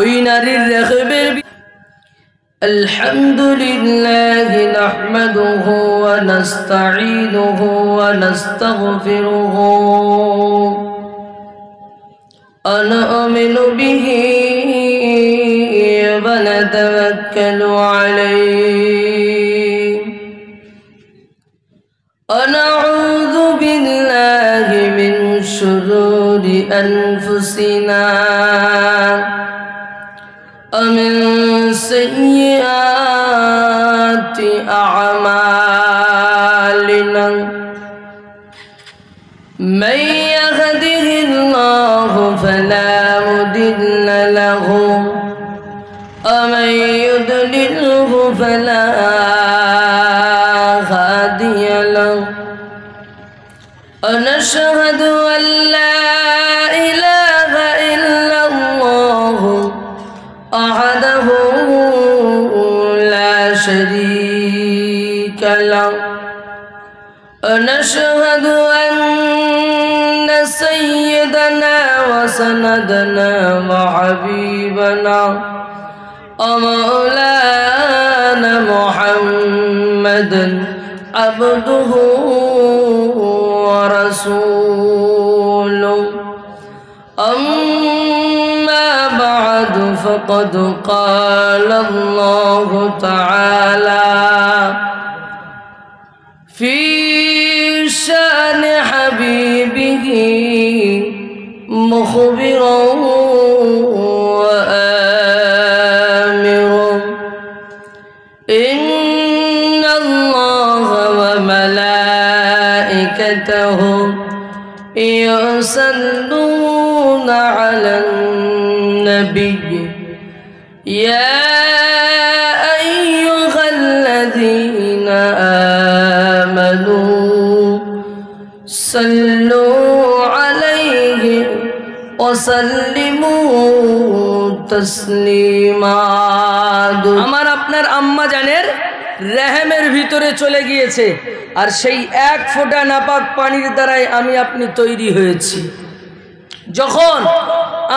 ওই নারীর রেহেমের الحمد لله نحمده ونستعينه ونستغفره ونؤمن به ونتوكل عليه ونعوذ بالله من شرور أنفسنا ومن سيئات أعمالنا من يهده الله فلا مضل له ومن يضلله فلا هادي له ونشهد أن لا إله إلا الله وحده لا شريك له ونشهد أن سيدنا وسندنا وحبيبنا ومولانا محمدا عبده ورسوله أما بعد فقد قال الله تعالى في شأن حبيبه مخبرا وآمرا إن الله وملائكته يصلون على النبي يا أيها الذين آمنوا صلوا عليه وسلموا تسليما আমার আপনার আম্মা জানের রেহেমের ভিতরে চলে গিয়েছে আর সেই এক ফোঁটা নাপাক পানির দ্বারাই আমি আপনি তৈরি হয়েছি। যখন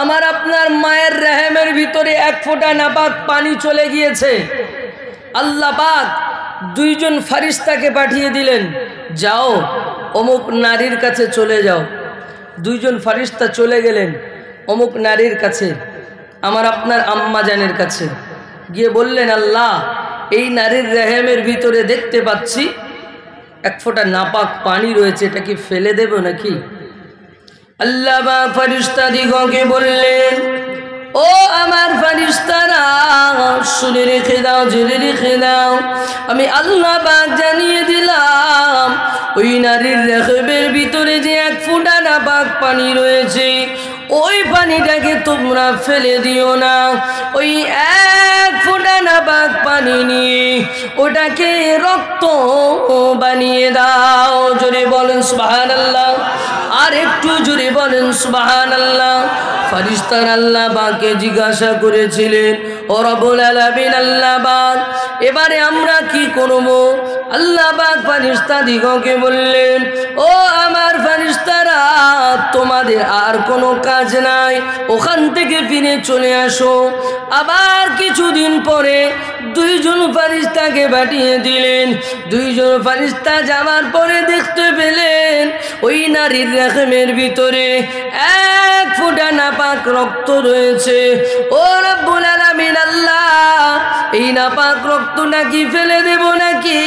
আমার আপনার মায়ের রেহেমের ভিতরে এক ফোঁটা নাপাক পানি চলে গিয়েছে, আল্লাহ পাক দুইজন ফেরেশতাকে পাঠিয়ে দিলেন, যাও অমুক নারীর কাছে চলে যাও। দুইজন ফেরেশতা চলে গেলেন অমুক নারীর কাছে, আমার আপনার আম্মা জানের কাছে গিয়ে বললেন, আল্লাহ এই নারীর রেহেমের ভিতরে দেখতে পাচ্ছি এক ফোঁটা নাপাক পানি রয়েছে, এটা কি ফেলে দেব নাকি? আল্লাহ বা ফেরেশতা দিগকে বললেন, ও আমার ফেরেশতারা শুনে রেখে দাও, জেনে রেখে দাও, আমি আল্লাহ পাক জানিয়ে দিলাম ওই নারীর রেহেমের ভিতরে যে এক ফোঁটা নাপাক পানি রয়েছে ওই পানিটাকে তোমরা ফেলে দিও না। ওই এক ফোঁটা নাপাক পানি নিয়ে ওটাকে রক্ত বানিয়ে দাও। জোরে বলেন সুবহানাল্লাহ, আর একটু জোরে বলেন সুবহানাল্লাহ। ফেরেশতারা আল্লাহ পাককে জিজ্ঞাসা করেছিলেন, ও রব্বুল আলামিন আল্লাহ পাক এবারে আমরা কি করব? আল্লাহ পাক ফেরেশতা দিগকে বললেন, ও আমার ফেরেশতারা তোমাদের আর কোনো কাজ নাই, ওখান থেকে ফিরে চলে আসো। আবার কিছুদিন পরে দুইজন ফেরেশতাকে পাঠিয়ে দিলেন। দুইজন ফেরেশতা যাওয়ার পরে দেখতে পেলেন ওই নারীর রেহেমের ভিতরে এক ফোঁটা নাপাক রক্ত রয়েছে। ও রব্বুল আলামিন আল্লাহ এই নাপাক রক্ত নাকি ফেলে দেব নাকি?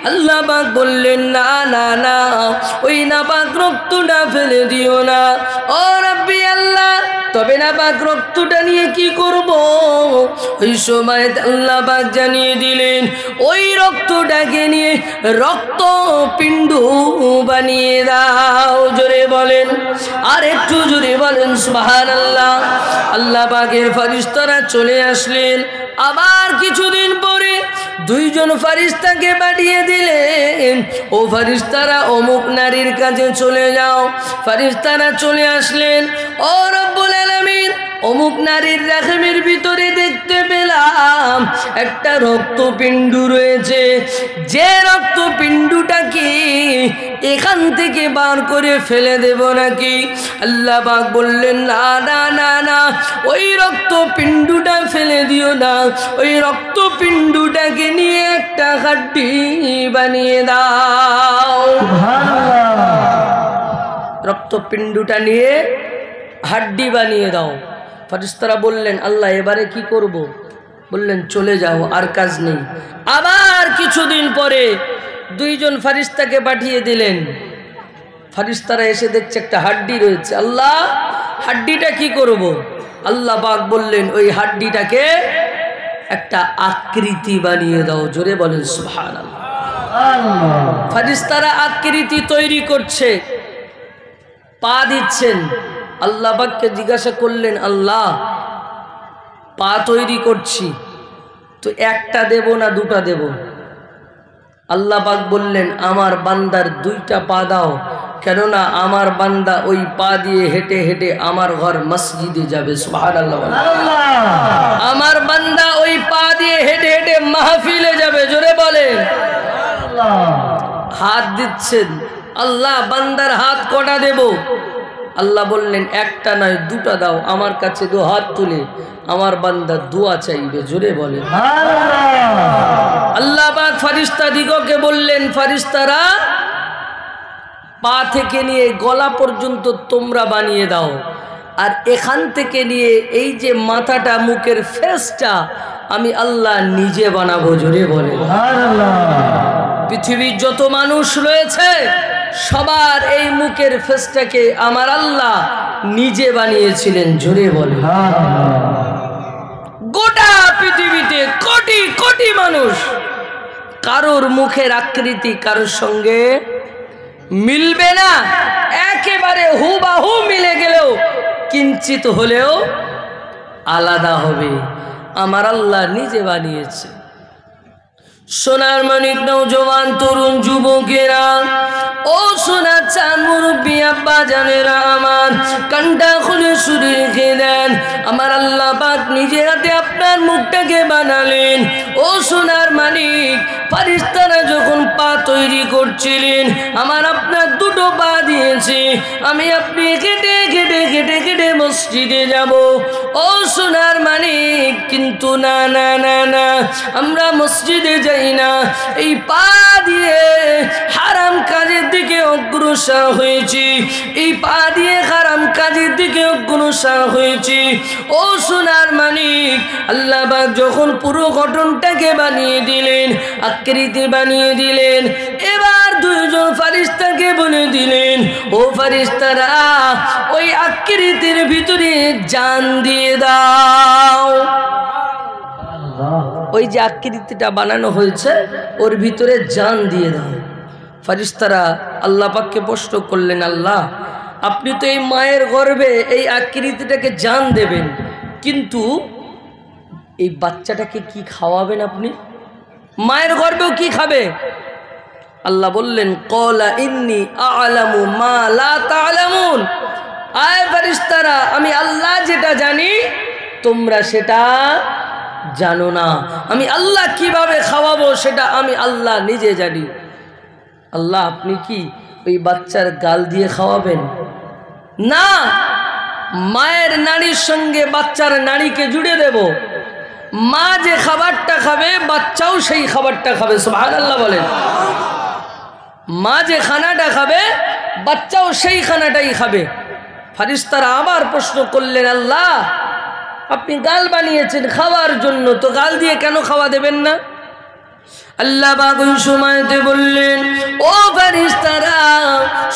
আল্লাহ পাক বললেন, না না না, ওই নাপাক রক্তটা ফেলে দিও না। ও রব্বি আল্লাহ, তবে নাপাক রক্তটা নিয়ে কি করব? ওই সময় আল্লাহ পাক জানিয়ে দিলেন, ওই রক্তটাকে নিয়ে রক্ত পিণ্ড বানিয়ে দাও। জোরে বলেন, আর একটু জোরে বলেন সুবহানাল্লাহ। আল্লাহ পাকের ফেরেশতারা চলে আসলেন। আবার কিছুদিন পরে দুইজন ফেরেশতাকে পাঠিয়ে দিলেন, ও ফেরেশতারা অমুক নারীর কাছে চলে যাও। ফেরেশতারা চলে আসলেন। ও রব্বুল আলামিন অমুক নারীর রেহেমের ভিতরে দেখতে পেলাম দিলাম একটা রক্তপিণ্ড রয়েছে, যে রক্তপিণ্ডটাকে এখান থেকে বার করে ফেলে দেব নাকি? আল্লাহ পাক বললেন না না না না, ওই রক্তপিণ্ডটা ফেলে দিও না, ওই রক্তপিণ্ডটাকে নিয়ে একটা হাড্ডি বানিয়ে দাও। রক্তপিণ্ডটা নিয়ে হাড্ডি বানিয়ে দাও। ফেরেশতারা বললেন আল্লাহ এবারে কি করব? বললেন চলে যাও, আর কাজ নেই। আবার কিছুদিন পরে দুইজন ফেরেশতাকে পাঠিয়ে দিলেন। ফেরেশতারা এসে দেখছে একটা হাড্ডি রয়েছে। আল্লাহ হাড্ডিটা কি করব? আল্লাহ পাক বললেন ওই হাড্ডিটাকে একটা আকৃতি বানিয়ে দাও। জোরে বলেন সুবহানাল্লাহ। ফেরেশতারা আকৃতি তৈরি করছে, পা দিচ্ছেন। আল্লাহ পাককে জিজ্ঞাসা করলেন আল্লাহ পা তৈরি করছি তো একটা দেব না দুটা দেব? আল্লাহ পাক বললেন আমার বান্দার দুইটা পা দাও, কেননা আমার বান্দা ওই পা দিয়ে হেঁটে হেঁটে আমার ঘর মসজিদে যাবে। সুবহানাল্লাহ। আমার বান্দা ওই পা দিয়ে হেঁটে হেঁটে মাহফিলে যাবে। জোরে বলেন। হাত দিচ্ছেন। আল্লাহ বান্দার হাত কটা দেব? আল্লাহ বললেন একটা নয় দুটা দাও। আমার কাছে দু হাত তুলে আমার বান্দা দোয়া চাইবে। জোরে বলে আল্লাহ পাক ফেরেশতা দিগকে বললেন ফেরেশতারা পা থেকে নিয়ে গলা পর্যন্ত তোমরা বানিয়ে দাও, আর এখান থেকে নিয়ে এই যে মাথাটা মুখের ফেসটা আমি আল্লাহ নিজে বানাবো। জোরে বলে পৃথিবীর যত মানুষ রয়েছে সবার এই মুখের ফেসটাকে আমার আল্লাহ নিজে বানিয়েছিলেন। জোরে বলে গোটা পৃথিবীতে কোটি কোটি মানুষ, কারোর মুখের আকৃতি কারোর সঙ্গে মিলবে না, একেবারে হুবাহু মিলে গেলেও কিঞ্চিত হলেও আলাদা হবে। আমার আল্লাহ নিজে বানিয়েছে। সোনার মানিক নওজোয়ান তরুণ যুবকেরা, ও সোনা চাঁদ মুরব্বী আব্বা জানেরা, আমার কানটা খুলে শুনে রেখে দেন। আমার আল্লাহ পাক নিজে হাতে আপনার মুখটাকে বানালেন। ও সোনার মানিক, ফেরেশতারা যখন পা তৈরি করছিলেন আমার আপনার দুটো পা দিয়েছে, আমি আপনি কেটে কেটে কেটে কেটে মসজিদে যাব। ও সোনার মানিক, কিন্তু না না না না, আমরা মসজিদে যাই না, এই পা দিয়ে হারাম কাজের দিকে অগ্রসর হয়েছি, এই পা দিয়ে হারাম কাজের দিকে অগ্রসর হয়েছি। ও সোনার মানিক, আল্লাহ পাক যখন পুরো গঠনটাকে বানিয়ে দিলেন, আকৃতি বানিয়ে দিলেন, এবার দুইজন ফেরেশতাকে বলে দিলেন ও ফেরেশতারা ওই আকৃতির ভিতরে জান দিয়ে দাও। ওই যে আকৃতিটা বানানো হয়েছে ওর ভিতরে জান দিয়ে দাও। ফেরেশতারা আল্লাহ পাককে প্রশ্ন করলেন আল্লাহ আপনি তো এই মায়ের গর্ভে এই আকৃতিটাকে জান দেবেন, কিন্তু এই বাচ্চাটাকে কি খাওয়াবেন আপনি? মায়ের গর্ভেও কি খাবে? আল্লাহ বললেন ক্বালা ইন্নী আ'লামু মা লা তা'লামুন। আয় ফেরেশতারা, আমি আল্লাহ যেটা জানি তোমরা সেটা জানো না। আমি আল্লাহ কিভাবে খাওয়াবো সেটা আমি আল্লাহ নিজে জানি। আল্লাহ আপনি কি ওই বাচ্চার গাল দিয়ে খাওয়াবেন? না, মায়ের নাড়ির সঙ্গে বাচ্চার নাড়িকে জুড়ে দেব। মা যে খাবারটা খাবে বাচ্চাও সেই খাবারটা খাবে। সুবহানাল্লাহ বলেন। মা যে খানাটা খাবে বাচ্চাও সেই খানাটাই খাবে। ফেরেশতারা আবার প্রশ্ন করলেন আল্লাহ আপনি গাল বানিয়েছেন খাওয়ার জন্য, তো গাল দিয়ে কেন খাওয়া দেবেন না? আল্লাহ পাক ওই সময়তে বললেন ও ফেরেশতারা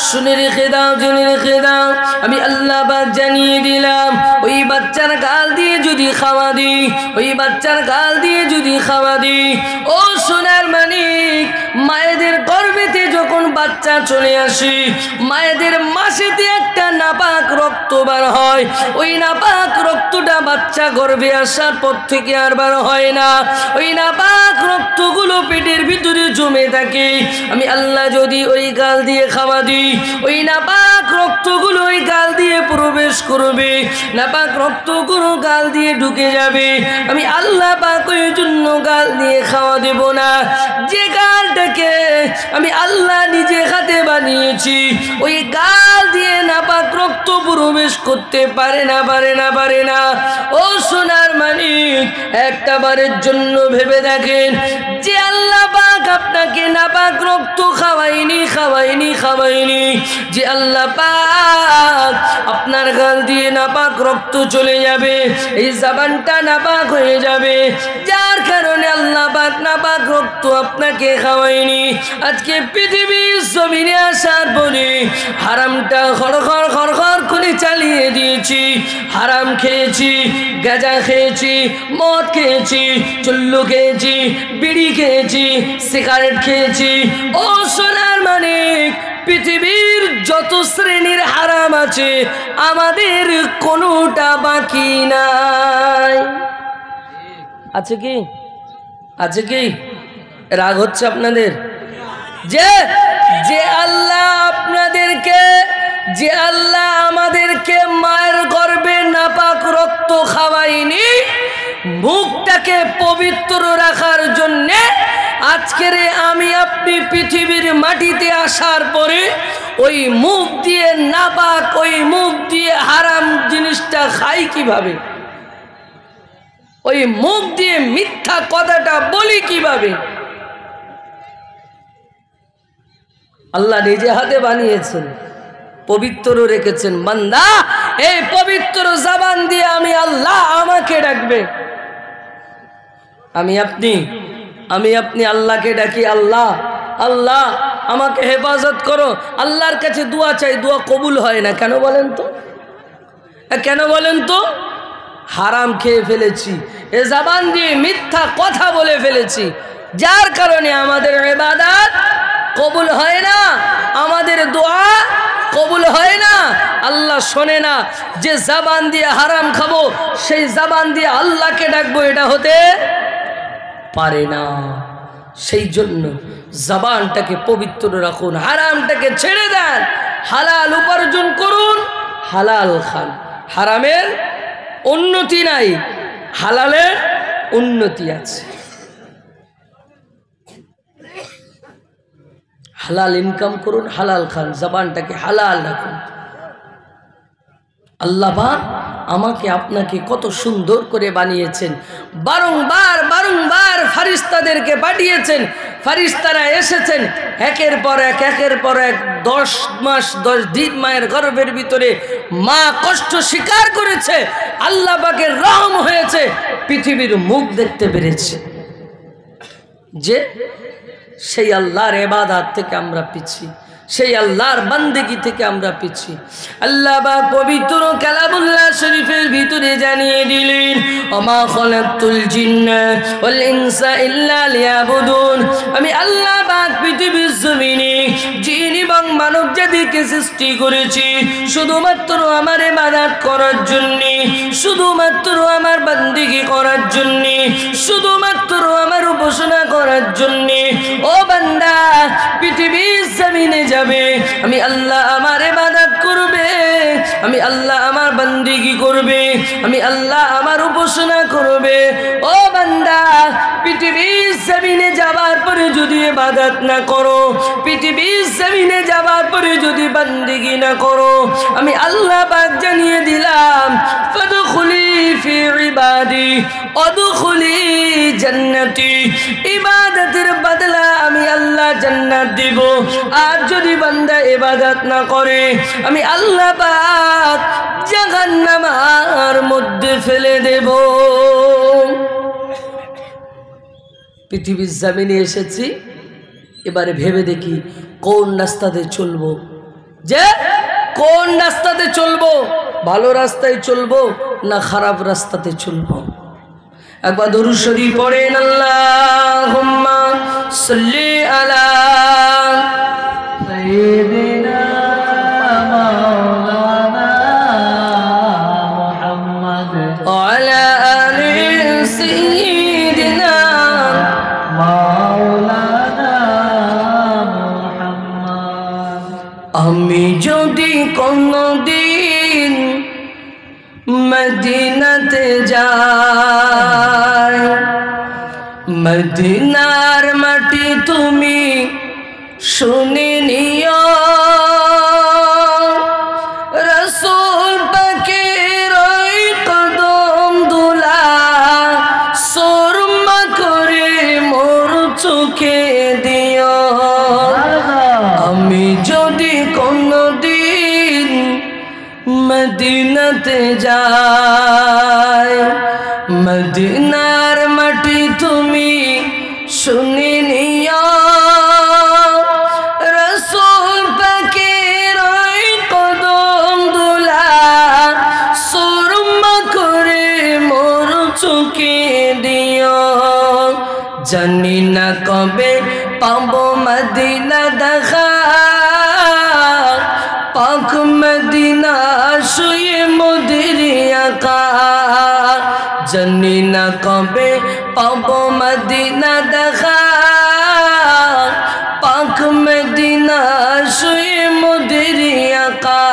শুনে রেখে দাও, জেনে রেখে দাও, আমি আল্লাহ পাক জানিয়ে দিলাম ওই বাচ্চার গাল দিয়ে যদি খাওয়া দিই, ওই বাচ্চার গাল দিয়ে যদি খাওয়া দিই, ও সোনার মানিক মায়েদের গর্ভেতে যখন বাচ্চা চলে আসে, মায়েদের মাসেতে একটা নাপাক রক্ত বার হয়। ওই নাপাক রক্তটা বাচ্চা গর্ভে আসার পর থেকে আর বার হয় না। ওই নাপাক রক্তগুলো পেটের ভিতরে জমে থাকে। আমি আল্লাহ যদি ওই গাল দিয়ে খাওয়া দিই, ওই নাপাক রক্তগুলো ওই গাল দিয়ে প্রবেশ করবে, নাপাক রক্তগুলো গাল দিয়ে ঢুকে যাবে। আমি আল্লাহ পাক ওই জন্য গাল দিয়ে খাওয়া দেব না। যে গালটাকে আমি আল্লাহ নিজে হাতে বানিয়েছি, ওই গাল দিয়ে নাপাক রক্ত প্রবেশ করতে পারে না, পারে না, পারে না। ও সোনার মানিক, একটা বারের জন্য ভেবে দেখেন, যে আল্লাহ পাক আপনাকে নাপাক রক্ত খাওয়াইনি, খাওয়াইনি, খাওয়াইনি, যে আল্লাহ পাক আপনার গাল দিয়ে নাপাক রক্ত চলে যাবে, এই জবানটা নাপাক হয়ে যাবে, যার কারণে আল্লাহ পাক নাপাক রক্ত আপনাকে খাওয়াইনি। আজকে পৃথিবীর জমিনে আসার পরে হারামটা খড়খড় খড়খড় করে চালিয়ে দিয়েছি। হারাম খেয়েছি, গাঁজা খেয়েছি, মদ খেয়েছি, চুল্লু খেয়েছি, বিড়ি খেয়েছি, সিগারেট খেয়েছি। ও সোনার মানিক, পৃথিবীর যত শ্রেণীর হারাম আছে আমাদের কোনোটা বাকি নাই। আছে কি? আছে কি? রাগ হচ্ছে আপনাদের? যে আল্লাহ আপনাদেরকে, যে আল্লাহ আমাদেরকে মায়ের গর্ভে নাপাক রক্ত খাওয়াইনি, মুখটাকে পবিত্র রাখার জন্যে আজকের আমি আপনি পৃথিবীর মাটিতে আসার পরে ওই মুখ দিয়ে নাপাক, ওই মুখ দিয়ে হারাম জিনিসটা খাই কিভাবে? ওই মুখ দিয়ে মিথ্যা কথাটা বলি কিভাবে? আল্লাহ নিজে হাতে বানিয়েছেন, পবিত্র রেখেছেন। বান্দা, এই পবিত্র জবান দিয়ে আমি আল্লাহ আমাকে ডাকবে। আমি আপনি আল্লাহকে ডাকি, আল্লাহ, আল্লাহ আমাকে হেফাজত করো। আল্লাহর কাছে দোয়া চাই, দোয়া কবুল হয় না। কেন বলেন তো? কেন বলেন তো? হারাম খেয়ে ফেলেছি, এ জবান দিয়ে মিথ্যা কথা বলে ফেলেছি, যার কারণে আমাদের ইবাদত কবুল হয় না, আমাদের দোয়া কবুল হয় না, আল্লাহ শোনে না। যে জবান দিয়ে হারাম খাবো, সেই জবান দিয়ে আল্লাহকে ডাকবো, এটা হতে পারে না। সেই জন্য জবানটাকে পবিত্র রাখুন, হারামটাকে ছেড়ে দেন, হালাল উপার্জন করুন, হালাল খান। হারামের উন্নতি নাই, হালালের উন্নতি আছে। হালাল ইনকাম করুন, হালাল খান, জবানটাকে হালাল রাখুন। আল্লাহ পাক আমাকে আপনাকে কত সুন্দর করে বানিয়েছেন। বারংবার বারংবার ফারিস্তাদেরকে পাঠিয়েছেন, ফারিস্তারা এসেছেন, একের পর এক, একের পর এক 10 মাস 10 দিন মায়ের গর্ভের ভিতরে মা কষ্ট স্বীকার করেছে। আল্লাহ পাকের রহম হয়েছে, পৃথিবীর মুখ দেখতে পেরেছে। যে সেই আল্লাহর ইবাদত থেকে আমরা পিছিয়ে, সেই আল্লাহর বান্দেগি থেকে আমরা পিছিয়ে। আল্লাহ পাক পবিত্র কালামুল্লাহ শরীফের ভিতরে জানিয়ে দিলেন, ওমা খালাকতুল জিন্না ওয়াল ইনসা ইল্লা লিয়াবুদুন। আমি আল্লাহ পাক পৃথিবীর জমিনে জিন এবং মানব জাতিকে সৃষ্টি করেছি শুধুমাত্র আমার ইবাদত করার জন্য, শুধুমাত্র আমার বান্দেগি করার জন্য, শুধুমাত্র আমার উপাসনা করার জন্য। ও বান্দা, পৃথিবীর জমিনে যাবে, আমি আল্লাহ আমার ইবাদত করবে, আমি আল্লাহ আমার বান্দেগি করবে, আমি আল্লাহ আমার উপাসনা করবে। ও বান্দা, পৃথিবীর জমিনে যাবার পরে যদি ইবাদত না করো, পৃথিবীর জমিনে যাবার পরে যদি বান্দেগি না করো, আমি আল্লাহ পাক জানিয়ে দিলাম, ফাদখুলি ফি ইবাদি ওয়াদখুলি জান্নাতি। ইবাদতের বদলা আমি আল্লাহ জান্নাত দিব। আর যদি বান্দা ইবাদত না করে, আমি আল্লাহ পাক জাহান্নামের মধ্যে ফেলে দেব। পৃথিবীর জমিনে এসেছি, এবারে ভেবে দেখি কোন রাস্তাতে চলবো, যে কোন রাস্তাতে চলবো, ভালো রাস্তায় চলবো না খারাপ রাস্তাতে চলবো। একবার দরুদ শরীফ পড়েন, আল্লাহুম্মা সাল্লি আলা সাইয়্যিদিনা মাওলানা মুহাম্মদ ওয়া আলা আলি সাইয়্যিদিনা মাওলানা মুহাম্মদ। আমি যদি কোনদিন মদিনাতে যাই, মদিনার মাটি তুমি শুনে নিও, রাসূল পাকের ওই কদম দুলা সুরমা করে মোর চোখে দিও। আমি যদি কোনদিন মদিনাতে যাই, মদিনার মাটি তুমি শুনে নিও, রাসূল পাকের ওই কদম দুলা সুরমা করে মোর চোখে দিও। জানি না কবে পাবো মদিনা দেখা, পাক মদিনা শুয়ে মোদের আকা। জানি না কবে পাবো মদিনা দেখা, পাক মদিনা শুয়ে মোদের আকা।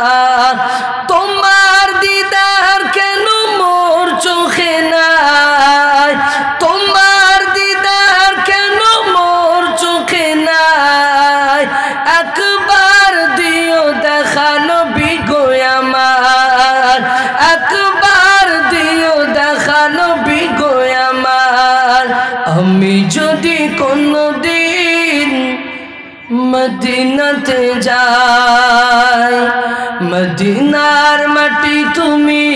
তোমার দিদার কেন মোর চোখে নাই, তোমার দিদার কেন মোর চোখে নাই। একবার দিও দেখা নবী গো আমার, একবার দিও দেখা নবী গো আমার। আমি যদি কোনদিন মদিনাতে যাই, মদিনার মাটি তুমি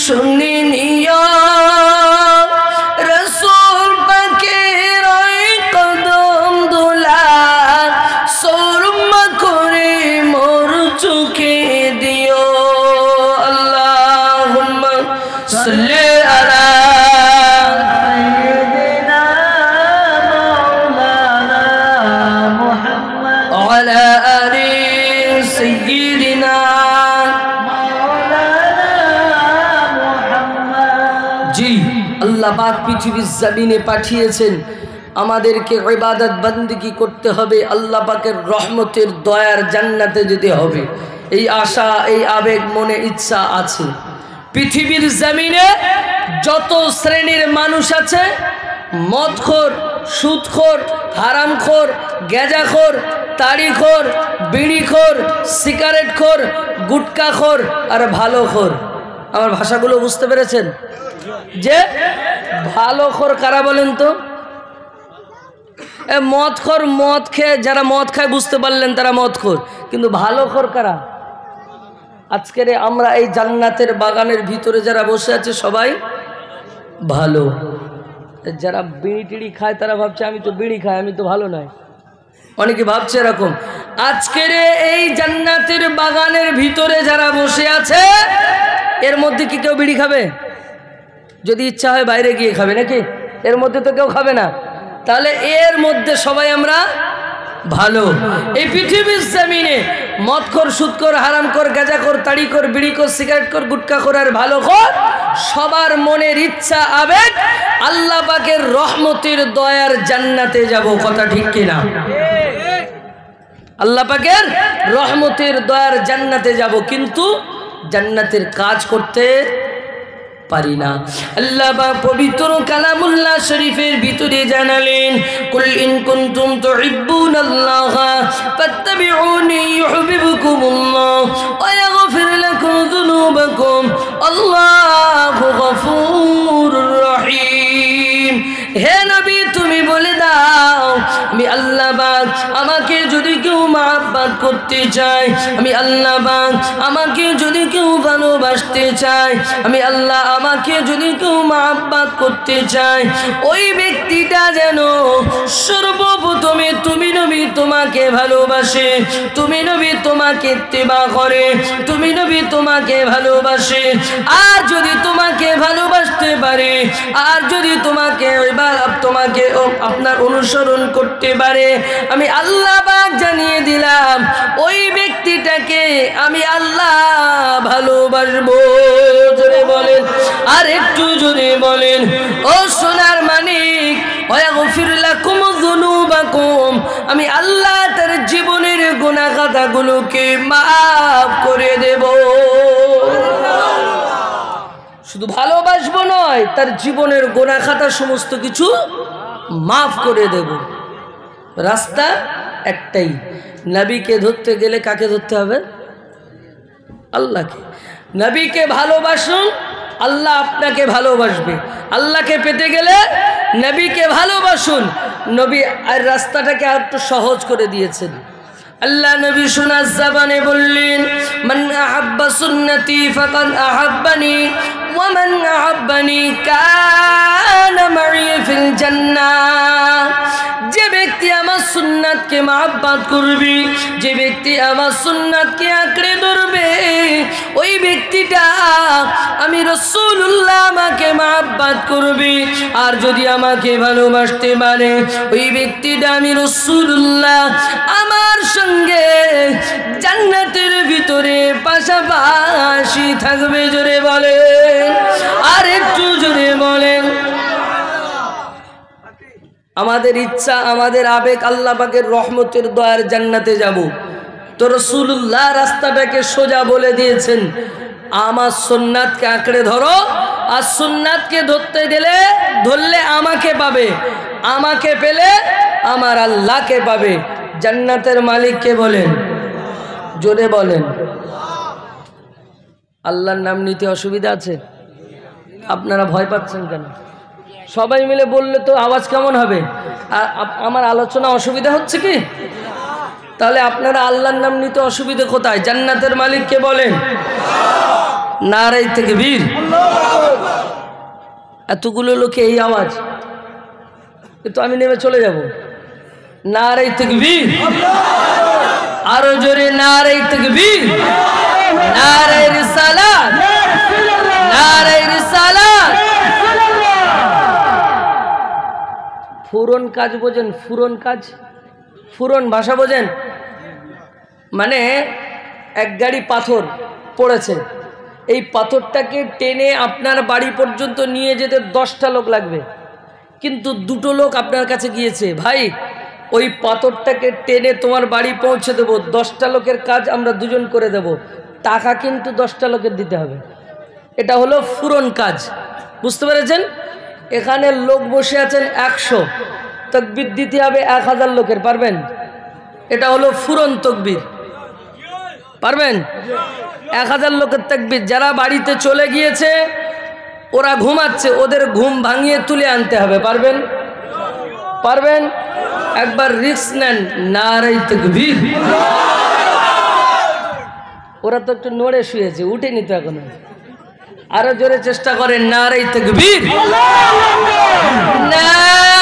শুনে নিও, রাসূল পাকের ওই কদম দুলা সুরমা করে মোর চোখে দিও। আল্লাহুম্মা সাল্লি আলা সাইয়্যিদিনা মাওলানা মুহাম্মদ ওয়া আলা আলি সাইয়্যিদিনা মাওলানা মুহাম্মদ। জি, আল্লাহ পাক পৃথিবীর জমিনে পাঠিয়েছেন আমাদেরকে ইবাদত বন্দেগী করতে হবে, আল্লাহ পাকের রহমতের দয়ার জান্নাতে যেতে হবে। এই আশা, এই আবেগ মনে ইচ্ছা আছে। পৃথিবীর জমিনে যত শ্রেণীর মানুষ আছে, মদখোর, সুদখোর, হারামখোর, গেজাখোর, তাড়িখোর, বিড়িখোর, সিগারেটখোর, গুটকাখোর আর ভালোখোর। আমার ভাষাগুলো বুঝতে পেরেছেন? যে ভালোখোর কারা বলেন তো? মদখোর, মদ খেয়ে যারা মদ খায় বুঝতে পারলেন তারা মদখোর, কিন্তু ভালোখোর কারা? আজকের আমরা এই জান্নাতের বাগানের ভিতরে যারা বসে আছে সবাই ভালো। যারা বিড়ি টিড়ি খায় তারা ভাবছে আমি তো বিড়ি খাই, আমি তো ভালো নয়। অনেকে ভাবছে এরকম। আজকের এই জান্নাতের বাগানের ভিতরে যারা বসে আছে এর মধ্যে কি কেউ বিড়ি খাবে? যদি ইচ্ছা হয় বাইরে গিয়ে খাবে, নাকি? এর মধ্যে তো কেউ খাবে না। তাহলে এর মধ্যে সবাই আমরা ভালো। এই পৃথিবীর জমিনে মদখোর, সুদখোর, হারামখোর, গাঁজাখোর, তাড়িখোর, বিড়িখোর, সিগারেটখোর, গুটখাখোর আর ভালোখোর সবার মনের ইচ্ছা আবেগ আল্লাহ পাকের রহমতের দয়ার জান্নাতে যাব। কথা ঠিক কিনা? আল্লাহ পাকের রহমতের দয়ার জান্নাতে যাব, কিন্তু জান্নাতের কাজ করতে পারি না। আল্লাহ পাক পবিত্র কালামুল্লাহ শরীফের ভিতরে জানালেন, কুল ইন কুনতুম তুহিব্বুনাল্লাহা ফাত্তাবিউনি ইউহিব্বুকুমুল্লাহ ওয়া ইয়াগফির লাকুম যুনুবাকুম আল্লাহু গফুরুর রহিম। হে নবী, তুমি বলে দাও আমি আমি আল্লাহ পাক আমাকে যদি কেউ মহব্বত করতে চায়, আমি আল্লাহ পাক আমাকে যদি কেউ ভালোবাসতে চায়, আমি আল্লাহ আমাকে যদি কেউ মহব্বত করতে চায়, ওই ব্যক্তিটা যেন সর্বপ্রথমে তুমি নবী তোমাকে ভালোবাসে, তুমি নবী তোমাকে ইত্তেবা করে, তুমি নবী তোমাকে ভালোবাসে। আর যদি তোমাকে ভালোবাসতে পারে, আর যদি তোমাকে আপনার অনুসরণ করতে পারে, আমি আল্লাহ পাক জানিয়ে দিলাম ওই ব্যক্তিটাকে আমি আল্লাহ ভালোবাসবো। জোরে বলেন, আর একটু জোরে বলেন, ও সোনার মানিক, ওয়াগফির লাকুম যুনুবাকুম, আমি আল্লাহ তার জীবনের গুনাহ খাতাগুলোকে মাফ করে দেব। শুধু ভালোবাসবো নয়, তার জীবনের গুনাহ খাতা সমস্ত কিছু মাফ করে দেব। রাস্তা একটাই, নবীকে ধরতে গেলে কাকে ধরতে হবে? আল্লাহকে। নবীকে ভালোবাসুন, আল্লাহ আপনাকে ভালোবাসবে। আল্লাহকে পেতে গেলে নবীকে ভালোবাসুন। নবী আর রাস্তাটাকে আর একটু সহজ করে দিয়েছেন। আল্লাহ নবী শোনার জবানে বললেন, মান আহাব্বা সুন্নতি ফাকাদ আহাব্বানি ওয়া মান আহাব্বানি কানা মা'i ফিল জান্নাহ। যে ব্যক্তি আমার সুন্নাতকে মহব্বত করবে, যে ব্যক্তি আমার সুন্নাতকে আঁকড়ে ধরবে, ওই ব্যক্তিটা আমি রাসূলুল্লাহ আমাকে মহব্বত করবে। আর যদি আমাকে ভালোবাসতে পারে, ওই ব্যক্তিটা আমি রাসূলুল্লাহ আমার সঙ্গে জান্নাতের ভিতরে পাশাপাশি থাকবে। জোরে বলেন, আর একটু জোরে বলেন। আমাদের ইচ্ছা, আমাদের আবেগ আল্লাহ পাকের রহমতের দয়ার জান্নাতে যাব। তো রাসূলুল্লাহ রাস্তাটাকে সোজা বলে দিয়েছেন, আমার সুন্নাতকে আঁকড়ে ধরো। আর সুন্নাতকে ধরতে গেলে ধরলে আমাকে পাবে, আমাকে পেলে আমার আল্লাহকে পাবে। জান্নাতের মালিককে বলেন, জোরে বলেন। আল্লাহর নাম নিতে অসুবিধা আছে? আপনারা ভয় পাচ্ছেন কেন? সবাই মিলে বললে তো আওয়াজ কেমন হবে? আমার আলোচনা অসুবিধা হচ্ছে কি? তাহলে আপনারা আল্লাহর নাম নিতে অসুবিধা কোথায়? জান্নাতের মালিককে বলেন, নারে তাকবীর। এতগুলো লোকে এই আওয়াজ, কিন্তু আমি নেমে চলে যাব। নারে তাকবীর, আরো জোরে নারে তাকবীর, নারে রিসালাত, নারে রিসালাত। ফুরন কাজ বোঝেন? ফুরন কাজ, ফুরন ভাষা বোঝেন? মানে এক গাড়ি পাথর পড়েছে, এই পাথরটাকে টেনে আপনার বাড়ি পর্যন্ত নিয়ে যেতে 10টা লোক লাগবে, কিন্তু 2টো লোক আপনার কাছে গিয়েছে, ভাই ওই পাথরটাকে টেনে তোমার বাড়ি পৌঁছে দেব, 10টা লোকের কাজ আমরা 2জন করে দেব, টাকা কিন্তু 10টা লোকের দিতে হবে। এটা হলো ফুরন কাজ, বুঝতে পেরেছেন? এখানে লোক বসে আছেন 100, তাকবীর দিতে হবে 1000 লোকের, পারবেন? এটা হলো ফুরন তাকবীর, পারবেন? 1000 লোকের তাকবীর। যারা বাড়িতে চলে গিয়েছে, ওরা ঘুমাচ্ছে, ওদের ঘুম ভাঙিয়ে তুলে আনতে হবে, পারবেন? পারবেন? একবার রিস্ক নেন, নারে তাকবীর। ওরা তো একটু নড়ে শুয়েছে, উঠেনি তো এখনো, আরো জোরে চেষ্টা করেন, নারে তাকবীর, নারে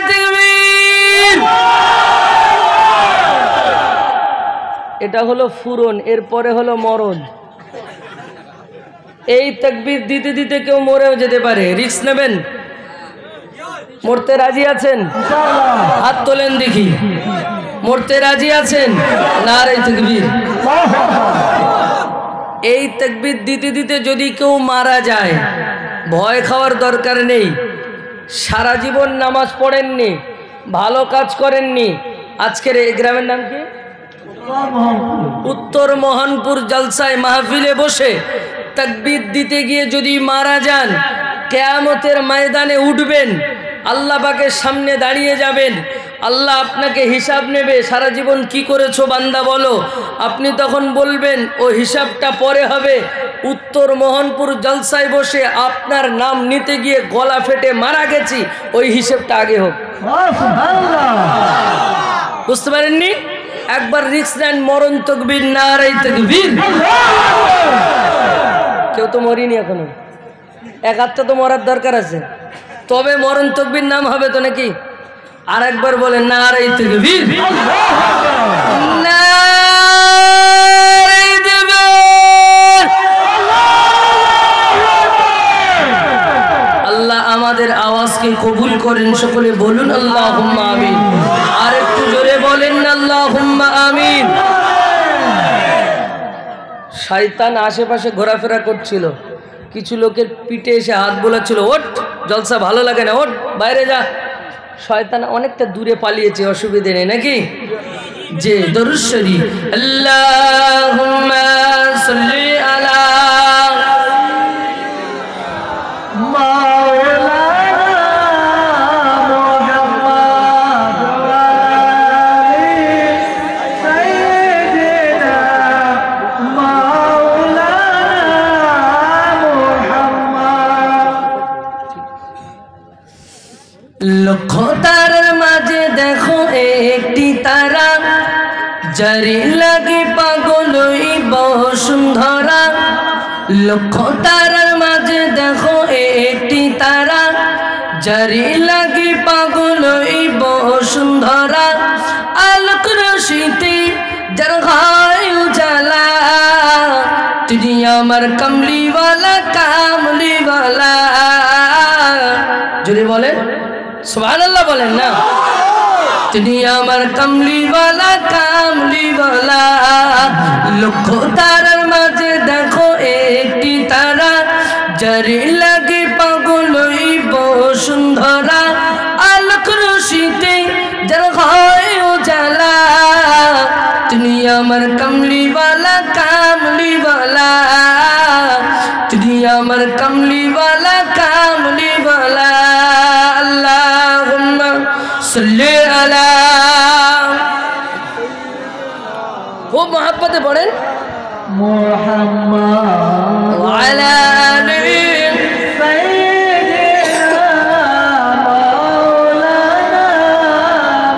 তাকবীর। এটা হলো ফুরন, এরপরে হলো মরণ। এই তাকবীর দিতে দিতে কেউ মরেও যেতে পারে, রিস্ক নেবেন? মরতে রাজি আছেন? হাত তোলেন দেখি, মরতে রাজি আছেন? নারে তাকবীর। এই তাকবীর দিতে দিতে যদি কেউ মারা যায়, ভয় খাওয়ার দরকার নেই। সারা জীবন নামাজ পড়েননি, ভালো কাজ করেননি, আজকের এই গ্রামের নাম কি? উত্তর মোহনপুর জলসায় মাহফিলে বসে তাকবীর দিতে গিয়ে যদি মারা যান, কিয়ামতের ময়দানে উঠবেন, আল্লাহ পাকের সামনে দাঁড়িয়ে যাবেন, আল্লাহ আপনাকে হিসাব নেবে, সারা জীবন কি করেছো বান্দা বলো। আপনি তখন বলবেন ও হিসাবটা পরে হবে, উত্তর মোহনপুর জলসায় বসে আপনার নাম নিতে গিয়ে গলা ফেটে মারা গেছি, ওই হিসাবটা আগে হোক। বুঝতে পারেননি? একবার রিস্ক নেন, মরণ তকবীর, নারায়ে তাকবীর। কেউ তো মরিনি এখনো, এক আধটা তো মরার দরকার আছে, তবে মরণ তকবীর নাম হবে তো নাকি? আর একবার বলেন নারায়ে তাকবীর, নারায়ে তাকবীর। আল্লাহ আমাদের আওয়াজকে কবুল করেন, সকলে বলুন আল্লাহুম্মা আমিন। আর একটু জোরে বলেন আল্লাহুম্মা আমিন। শয়তান আশেপাশে ঘোরাফেরা করছিল, কিছু লোকের পিঠে এসে হাত বোলাচ্ছিল, ওঠ জলসা ভালো লাগে না, ওঠ বাইরে যা। শয়তান অনেকটা দূরে পালিয়েছে, অসুবিধে নেই নাকি? যে দরুদ শরীফ, আল্লাহুম্মা সাল্লি আলা লক্ষ তারার মাঝে দেখো একটি তারা, যারে লাগে পাগল ওই বসুন্ধরা। লক্ষ তারার মাঝে দেখো একটি তারা, যারে লাগে পাগল ওই বসুন্ধরা। আলোক রশিতে যার হয় উজালা, তুই আমার কামলিওয়ালা কামলিওয়ালা। যদি বলেন সুবহানাল্লাহ বলেন না, তুমি আমার কামলিওয়ালা কামলিওয়ালা। লক্ষ তারার মাঝে দেখো একটি তারা, যারে লাগে পাগল ওই বসুন্ধরা। আলোক রশিতে যার হয় উজালা, তুমি আমার কামলিওয়ালা কামলিওয়ালা। তুমি আমার কামলিওয়ালা কামলিওয়ালা। আল্লাহুম্মা সাল্লি আলা, খুব মহব্বতে পড়েন মুহাম্মদ ওয়া আলা আলি সাইয়্যিদিনা মাওলানা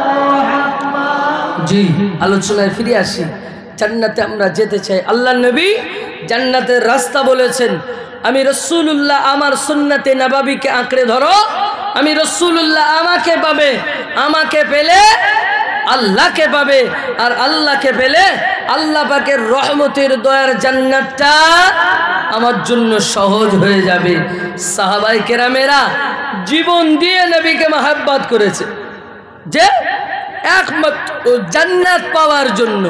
মুহাম্মদ। জি, আলোচনায় ফিরে আসি। জান্নাতে আমরা যেতে চাই। আল্লাহ নবী জান্নাতের রাস্তা বলেছেন, আমি রাসূলুল্লাহ আমার সুন্নতে নববীকে আঁকড়ে ধরো, আমি রাসূলুল্লাহ আমাকে পাবে, আমাকে পেলে আল্লাহকে পাবে, আর আল্লাহকে পেলে আল্লাহ পাকের রহমতের দয়ার জান্নাতটা আমার জন্য সহজ হয়ে যাবে। সাহাবায়ে কেরামেরা জীবন দিয়ে নবীকে মহব্বত করেছে, যে একমাত্র জান্নাত পাওয়ার জন্য,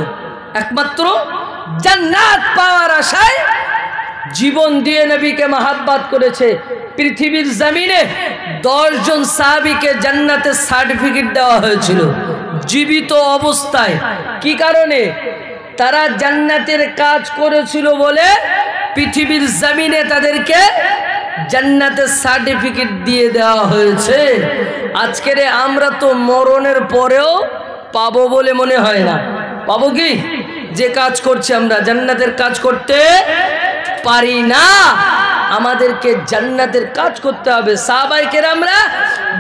একমাত্র জান্নাত পাওয়ার আশায় জীবন দিয়ে নবীকে মহব্বত করেছে। পৃথিবীর জমিনে 10 জন সাহাবীকে জান্নাতের সার্টিফিকেট দেওয়া হয়েছিল জীবিত অবস্থায়। কি কারণে? তারা জান্নাতের কাজ করেছিল বলে পৃথিবীর জমিনে তাদেরকে জান্নাতের সার্টিফিকেট দিয়ে দেওয়া হয়েছে। আজকের আমরা তো মরণের পরেও পাবো বলে মনে হয় না। পাবো কি? যে কাজ করছি আমরা জান্নাতের কাজ করতে পারি না, আমাদেরকে জান্নাতের কাজ করতে হবে। সাহাবায়ে কেরামরা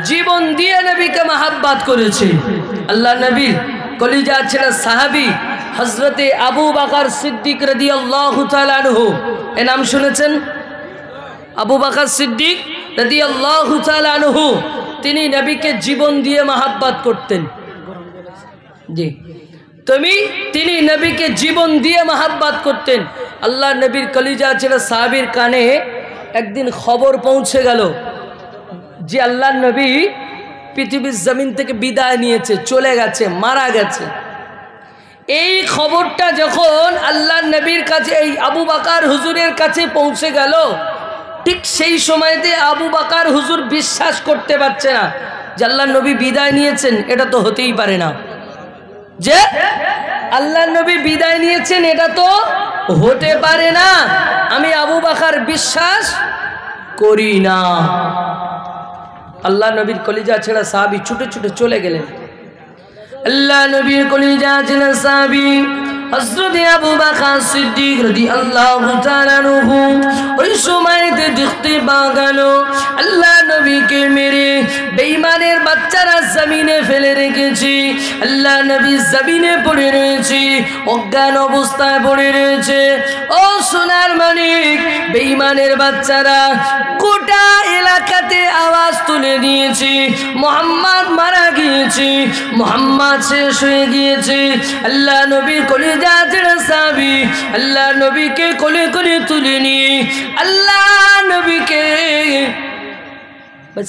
জীবন দিয়ে নবীকে মহব্বত করেছে। আল্লাহ নবীর কলিজা ছিলেন সাহাবী হযরতে আবু বকর সিদ্দিক রাদিয়াল্লাহু তাআলা আনহু। এর নাম শুনেছেন? আবু বকর সিদ্দিক রাদিয়াল্লাহু তাআলা আনহু, তিনি নবীকে জীবন দিয়ে মহব্বত করতেন। জি, তিনি নবীকে জীবন দিয়ে মহব্বত করতেন। আল্লাহ নবীর কলিজা ছিল সাহাবীর কানে একদিন খবর পৌঁছে গেল যে আল্লাহ নবী পৃথিবীর জমিন থেকে বিদায় নিয়েছে, চলে গেছে, মারা গেছে। এই খবরটা যখন আল্লাহ নবীর কাছে, এই আবু বকর হুজুরের কাছে পৌঁছে গেল, ঠিক সেই সময়তে আবু বকর হুজুর বিশ্বাস করতে পারছে না যে আল্লাহ নবী বিদায় নিয়েছেন। এটা তো হতেই পারে না, যে আল্লাহ নবী বিদায় নিয়েছেন, এটা তো হতে পারে না। আমি আবু বকর বিশ্বাস করি না। আল্লাহ নবীর কলিজা ছেড়া সাহাবী ছুটে ছুটে চলে গেলেন। আল্লাহ নবীর কলিজা ছেড়া সাহাবী হযরত আবু বকর সিদ্দিক রাদিয়াল্লাহু তাআলা আনহু ওই সময়তে দেখতে পাওয়া গেল আল্লাহ নবীকে মেরে বেঈমানের বাচ্চারা জমিনে ফেলে রেখেছে। আল্লাহ নবী জমিনে পড়ে রয়েছে, অজ্ঞান অবস্থায় পড়ে রয়েছে। ও সোনার মানিক, বেঈমানের বাচ্চারা গোটা এলাকাতে আওয়াজ তুলে দিয়েছে মুহাম্মদ মারা গিয়েছে, মুহাম্মদ শেষ হয়ে গিয়েছে। আল্লাহ নবীর কলিজা ছেড়া সাহাবী আল্লাহ নবীকে কোলে করে তুলে নিয়ে আল্লাহ নবীকে,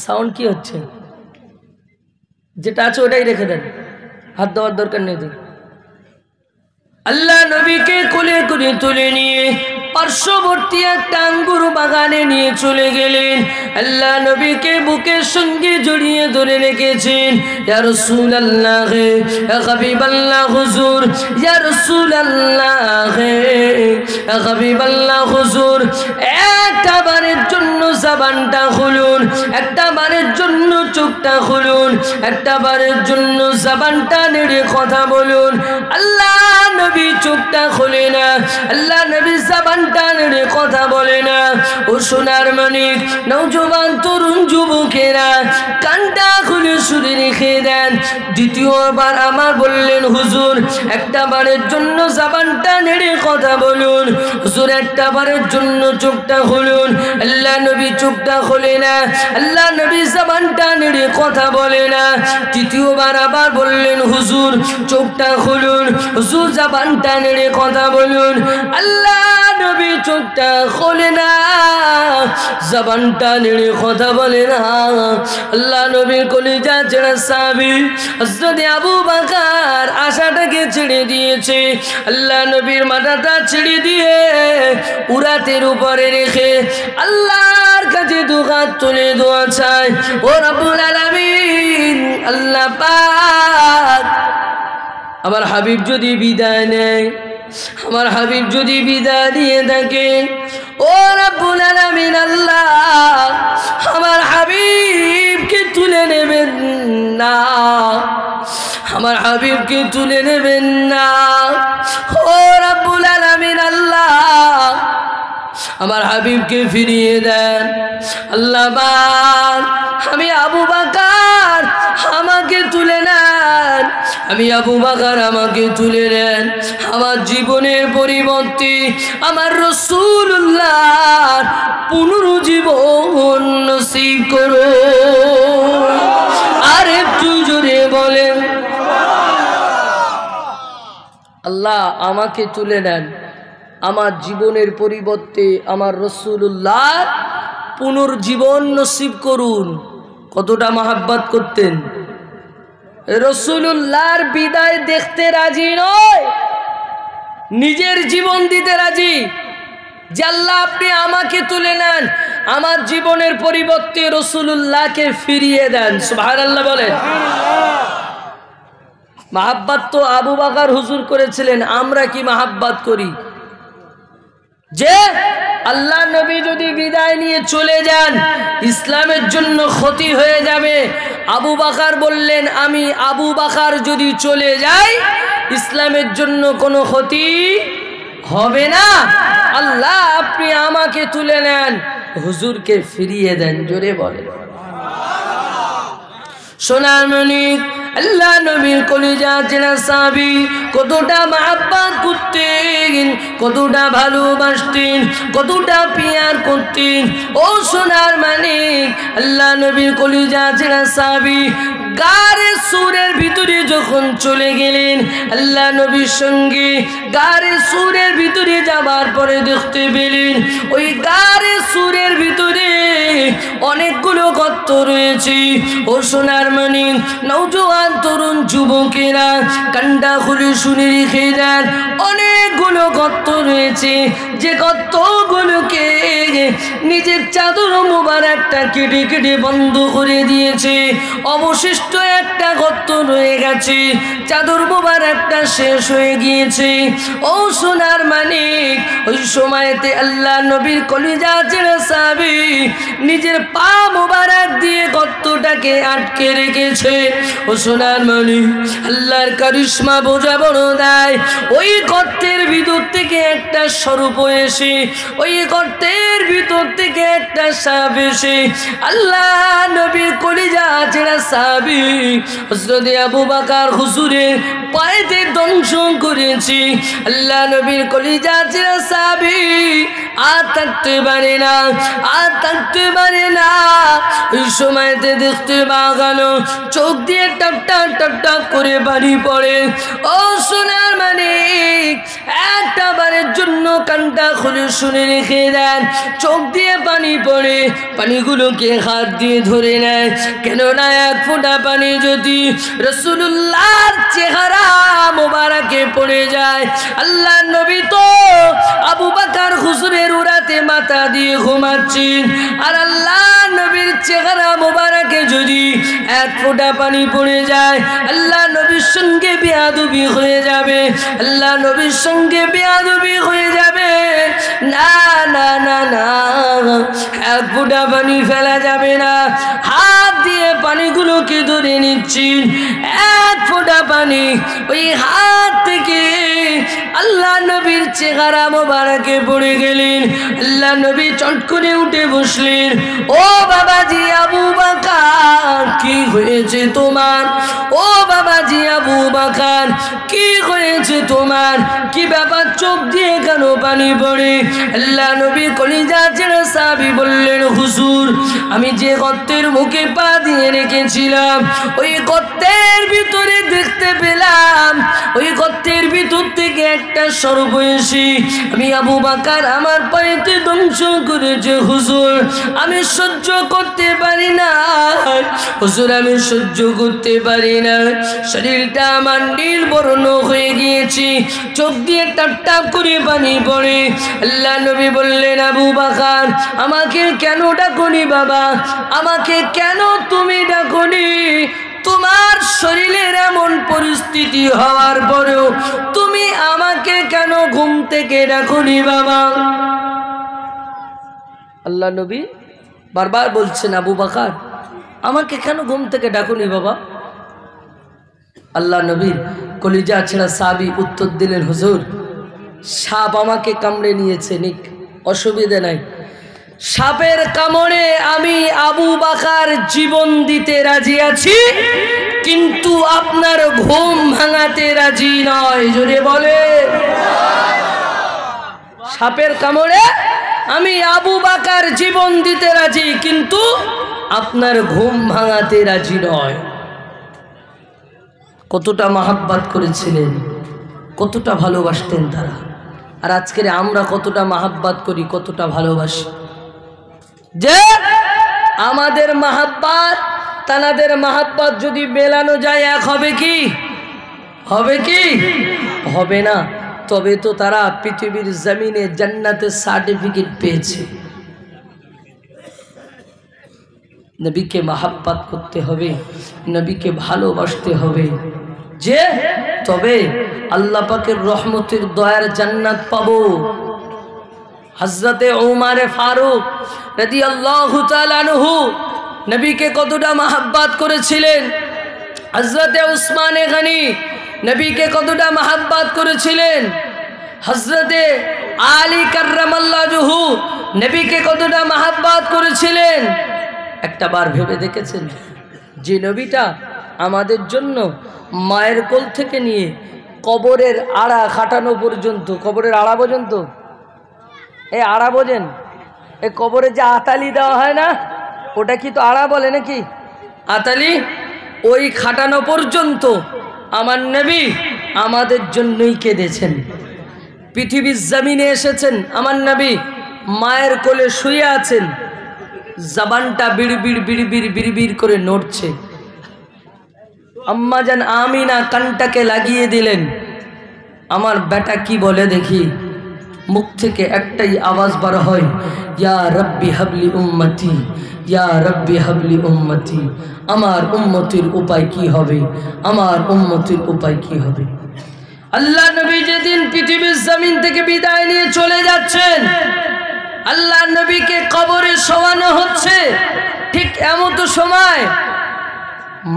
সাউন্ড কি হচ্ছে? যেটা আছে ওটাই রেখে দেন, হাত দেওয়ার দরকার নেই। আল্লাহ নবীকে কোলে করে তুলে নিয়ে পার্শ্ববর্তী একটা আঙ্গুর বাগানে নিয়ে চলে গেলেন। আল্লাহ নবীকে বুকের সঙ্গে জড়িয়ে ধরে রেখেছেন। ইয়া রাসূলুল্লাহ, ইয়া হাবিবাল্লাহ হুজুর, ইয়া রাসূলুল্লাহ, ইয়া হাবিবাল্লাহ হুজুর, একটা বারের জন্য জবানটা খুলুন, একটা বারের জন্য চোখটা খুলুন, একটা বারের জন্য জবানটা নেড়ে কথা বলুন। আল্লাহ নবী চোখটা খোলে না, আল্লাহ নবী জবানটা নেড়ে কথা বলে না। ও সোনার মানিক, নওজোয়ান তরুণ যুবকেরা কানটা খুলে শুনে রেখে দেন। দ্বিতীয়বার আমার বললেন হুজুর একটা বারের জন্য জবানটা নেড়ে কথা বলুন, হুজুর একটা বারের জন্য চোখটা খুলুন। আল্লাহ নবী চোখটা খোলে না, আল্লাহ নবী জবানটা নেড়ে কথা বলে না। তৃতীয়বার আবার বললেন হুজুর চোখটা খুলুন, হুজুর জবানটা নেড়ে কথা বলুন। আল্লাহ নবী চোখটা খোলে না, জবানটা নেড়ে কথা বলে না। আল্লাহ নবীর কলিজা ছেড়া সাহাবী হযরত আবু বকর আশাটাকে ছেড়ে দিয়েছে। আল্লাহ নবীর মাথাটা ছেড়ে দিয়ে উরাতের উপরে রেখে আল্লাহর কাছে দুহাত তুলে দোয়া চায়, ও রব্বুল আলামিন, আল্লাহ পাক আমার হাবিব যদি বিদায় নেয়, আমার হাবিব যদি বিদায় দিয়ে থাকে, ও রব্বুল আলামিন আল্লাহ আমার হাবিবকে তুলে নেবেন না, আমার হাবিবকে তুলে নেবেন না। ও রব্বুল আলামিন আল্লাহ আমার হাবিবকে ফিরিয়ে দেন। আল্লাহ পাক আমি আবু বকর আমাকে তুলে নেন, আমি আবু বকর আমাকে তুলে নেন। আমার জীবনের পরিবর্তে আমার রাসূলুল্লাহর পুনরুজ্জীবন নসিব করো। আর একটু জোরে বলেন আল্লাহ আমাকে তুলে নেন, আমার জীবনের পরিবর্তে আমার রাসূলুল্লাহর পুনর্জীবন নসিব করুন। কতটা মহব্বত করতেন, রাসূলুল্লাহর বিদায় দেখতে রাজি নয়, নিজের জীবন দিতে রাজি। যে আল্লাহ আপনি আমাকে তুলে নেন, আমার জীবনের পরিবর্তে রাসূলুল্লাহকে ফিরিয়ে দেন। সুবহানাল্লাহ বলেন। মহব্বত তো আবু বকর হুজুর করেছিলেন, আমরা কি মহব্বত করি? যে আল্লাহ নবী যদি বিদায় নিয়ে চলে যান ইসলামের জন্য ক্ষতি হয়ে যাবে। আবু বকর বললেন আমি আবু বকর যদি চলে যাই ইসলামের জন্য কোনো ক্ষতি হবে না। আল্লাহ আপনি আমাকে তুলে নেন, হুজুরকে ফিরিয়ে দেন। জোরে বলেন সোনার মানিক। আল্লাহ নবীর কলিজা ছেড়া সাহাবী কতটা মহব্বত করতেন, কতটা ভালোবাসতেন, কতটা পিয়ার করতেন। ও সোনার মানিক, আল্লাহ নবীর কলিজা ছেড়া সাহাবী গারে সুরের ভিতরে যখন চলে গেলেন, আল্লাহ নবীর সঙ্গে গারে সুরের ভিতরে যাবার পরে দেখতে পেলেন ওই গারে সুরের ভিতরে অনেকগুলো গর্ত রয়েছে। ও সোনার মানিক, নওজোয়ান তরুণ যুবকেরা কান্ডা খুলে শুনে রেখে দেন, অনেকগুলো গর্ত রয়েছে। যে গর্তগুলোকে নিজের চাদর মোবারকটা কেটে কেটে বন্ধ করে দিয়েছে, অবশিষ্ট একটা গর্ত রয়ে গেছে, চাদর মোবারকটা শেষ হয়ে গিয়েছে। ও সোনার মানিক, ওই সময়তে আল্লাহ নবীর কলিজা ছেড়া সাহাবী নিজের পা মোবারক দিয়ে গর্তটাকে আটকে রেখেছে। ও সোনার মনি, আল্লাহর কারিশমা বোঝা বড় দেয়। ওই গর্তের ভিতর থেকে একটা সর্প এসে, ওই গর্তের ভিতর থেকে একটা সাপ এসে আল্লাহ নবীর কলিজা ছেঁড়া সাহাবী হযরত আবু বকর হুজুরের পায়েতে দংশন করেছি। আল্লাহ নবীর কলিজা ছেঁড়া সাহাবী আর থাকতে পারে না, আর থাকতে পারে না। ওই সময়তে দেখতে পাগানো চোখ দিয়ে টপ টপ টপ টপ করে পানি পড়ে। ও সোনার মানিক, একটা বারের জন্য কানটা খুলে শুনে রেখে দেন। চোখ দিয়ে পানি পড়ে, পানিগুলোকে হাত দিয়ে ধরে নেয়, কেননা এক ফোঁটা পানি যদি রাসূলুল্লাহর চেহারা মোবারকে পড়ে যায়। আল্লাহ নবী তো আবু বকর হুজুরের উরাতে মাথা দিয়ে ঘুমাচ্ছেন, আর আল্লাহ নবীর চেহারা মোবারকে যদি এক ফোঁটা পানি পড়ে যায়, আল্লাহ নবীর সঙ্গে বেয়াদবি হয়ে যাবে, আল্লাহ নবীর সঙ্গে বেয়াদবি হয়ে যাবে। না না না না, এক ফোঁটা পানি ফেলা যাবে না। হাত দিয়ে পানিগুলোকে ধরে নিচ্ছেন, এক ফোঁটা পানি ওই হাত থেকে আল্লাহ নবীর চেহারা মোবারকে পড়ে গেলেন। আল্লাহ নবী চট করে উঠে বসলেন। ও বাবাজি আবু বকর, কি হয়েছে তোমার? ও বাবাজি আবু বকর, কি হয়েছে তোমার? কি ব্যাপার? চোখ দিয়ে কেন পানি পড়ে? আল্লাহ নবী কলিজা ছেঁড়া সাহাবী বললেন, হুজুর, আমি যে গর্তের মুখে পা দিয়ে রেখেছিলাম, ওই গর্তের ভিতরে দেখতে পেলাম, ওই গর্তের ভিতর থেকে একটা সর্প এসে আমি আবু বকর আমার পায়েতে দংশন করেছে। হুজুর, আমি সহ্য করতে পারি না, হুজুর, আমি সহ্য করতে পারি না। শরীরটা আমার নীল বর্ণ হয়ে গিয়েছে, চোখ দিয়ে টাপ টাপ করে পানি পড়ে। আল্লাহ নবী বললেন, আবু বকর, আমাকে কেন ডাকনি বাবা? আমাকে কেন তুমি ডাকনি? তোমার শরীরের এমন পরিস্থিতি হওয়ার পরেও তুমি আমাকে কেন ঘুম থেকে ডাকনি বাবা? আল্লাহ নবী বারবার বলছেন, আবু বকর, আমাকে কেন ঘুম থেকে ডাকুনি বাবা? আল্লাহ নবীর কলিজা ছেঁড়া সাহাবী উত্তর দিলেন, হুজুর, সাপ আমাকে কামড়ে নিয়েছে, নিক, অসুবিধা নাই। সাপের কামড়ে আমি আবু বকর জীবন দিতে রাজি আছি, কিন্তু আপনার ঘুম ভাঙাতে রাজি নয়। জোরে বলে। সাপের কামড়ে আমি আবু বকর জীবন দিতে রাজি, কিন্তু আপনার ঘুম ভাঙাতে রাজি নয়। কতটা মাহাব্বত করেছিলেন, কতটা ভালোবাসতেন তারা। আর আজকের আমরা কতটা মাহাব্বত করি, কতটা ভালোবাসি। যে আমাদের মাহাব্বত তানাদের মাহাব্বত যদি মেলানো যায়, এক হবে কি? হবে কি? হবে না। তবে তো তারা পৃথিবীর জমিনে জান্নাতের সার্টিফিকেট পেয়েছে। নবীকে মাহাব্বত করতে হবে, নবীকে ভালোবাসতে হবে, যে তবে আল্লাহ পাকের রহমতের দয়ার জান্নাত পাবো। হযরতে উমর ফারুক রাদিয়াল্লাহু তাআলা আনহু নবীকে কতটা মাহাব্বত করেছিলেন। হযরতে উসমান গনি নবীকে কতটা মাহাব্বত করেছিলেন। হযরতে আলী কাররামাল্লাহু নবীকে কতটা মাহাব্বত করেছিলেন। একটা বার ভেবে দেখেছেন, যে নবীটা আমাদের জন্য মায়ের কোল থেকে নিয়ে কবরের আড়া খাটানো পর্যন্ত, কবরের আড়া পর্যন্ত, এই আড়া বোঝেন, এই কবরে যে আতালি দেওয়া হয় না, ওটা কি তো আড়া বলে নাকি? আতালি, ওই খাটানো পর্যন্ত আমার নবী আমাদের জন্যই কেঁদেছেন। পৃথিবীর জমিনে এসেছেন, আমার নবী মায়ের কোলে শুয়ে আছেন, জবানটা বিড়বিড় বিড়বিড় বিড়বিড় করে নড়ছে। আম্মা জান আমিনা কানটাকে লাগিয়ে দিলেন, আমার বেটা কি বলে দেখি। মুখ থেকে একটাই আওয়াজ বার হয়, ইয়া রব্বি হাবলি উম্মতি, ইয়া রব্বি হাবলি উম্মতি। আমার উম্মতির উপায় কি হবে? আমার উম্মতির উপায় কি হবে? আল্লাহ নবী যেদিন পৃথিবীর জমিন থেকে বিদায় নিয়ে চলে যাচ্ছেন, আল্লাহ নবীকে কবরে শোয়ানো হচ্ছে, ঠিক এমত সময়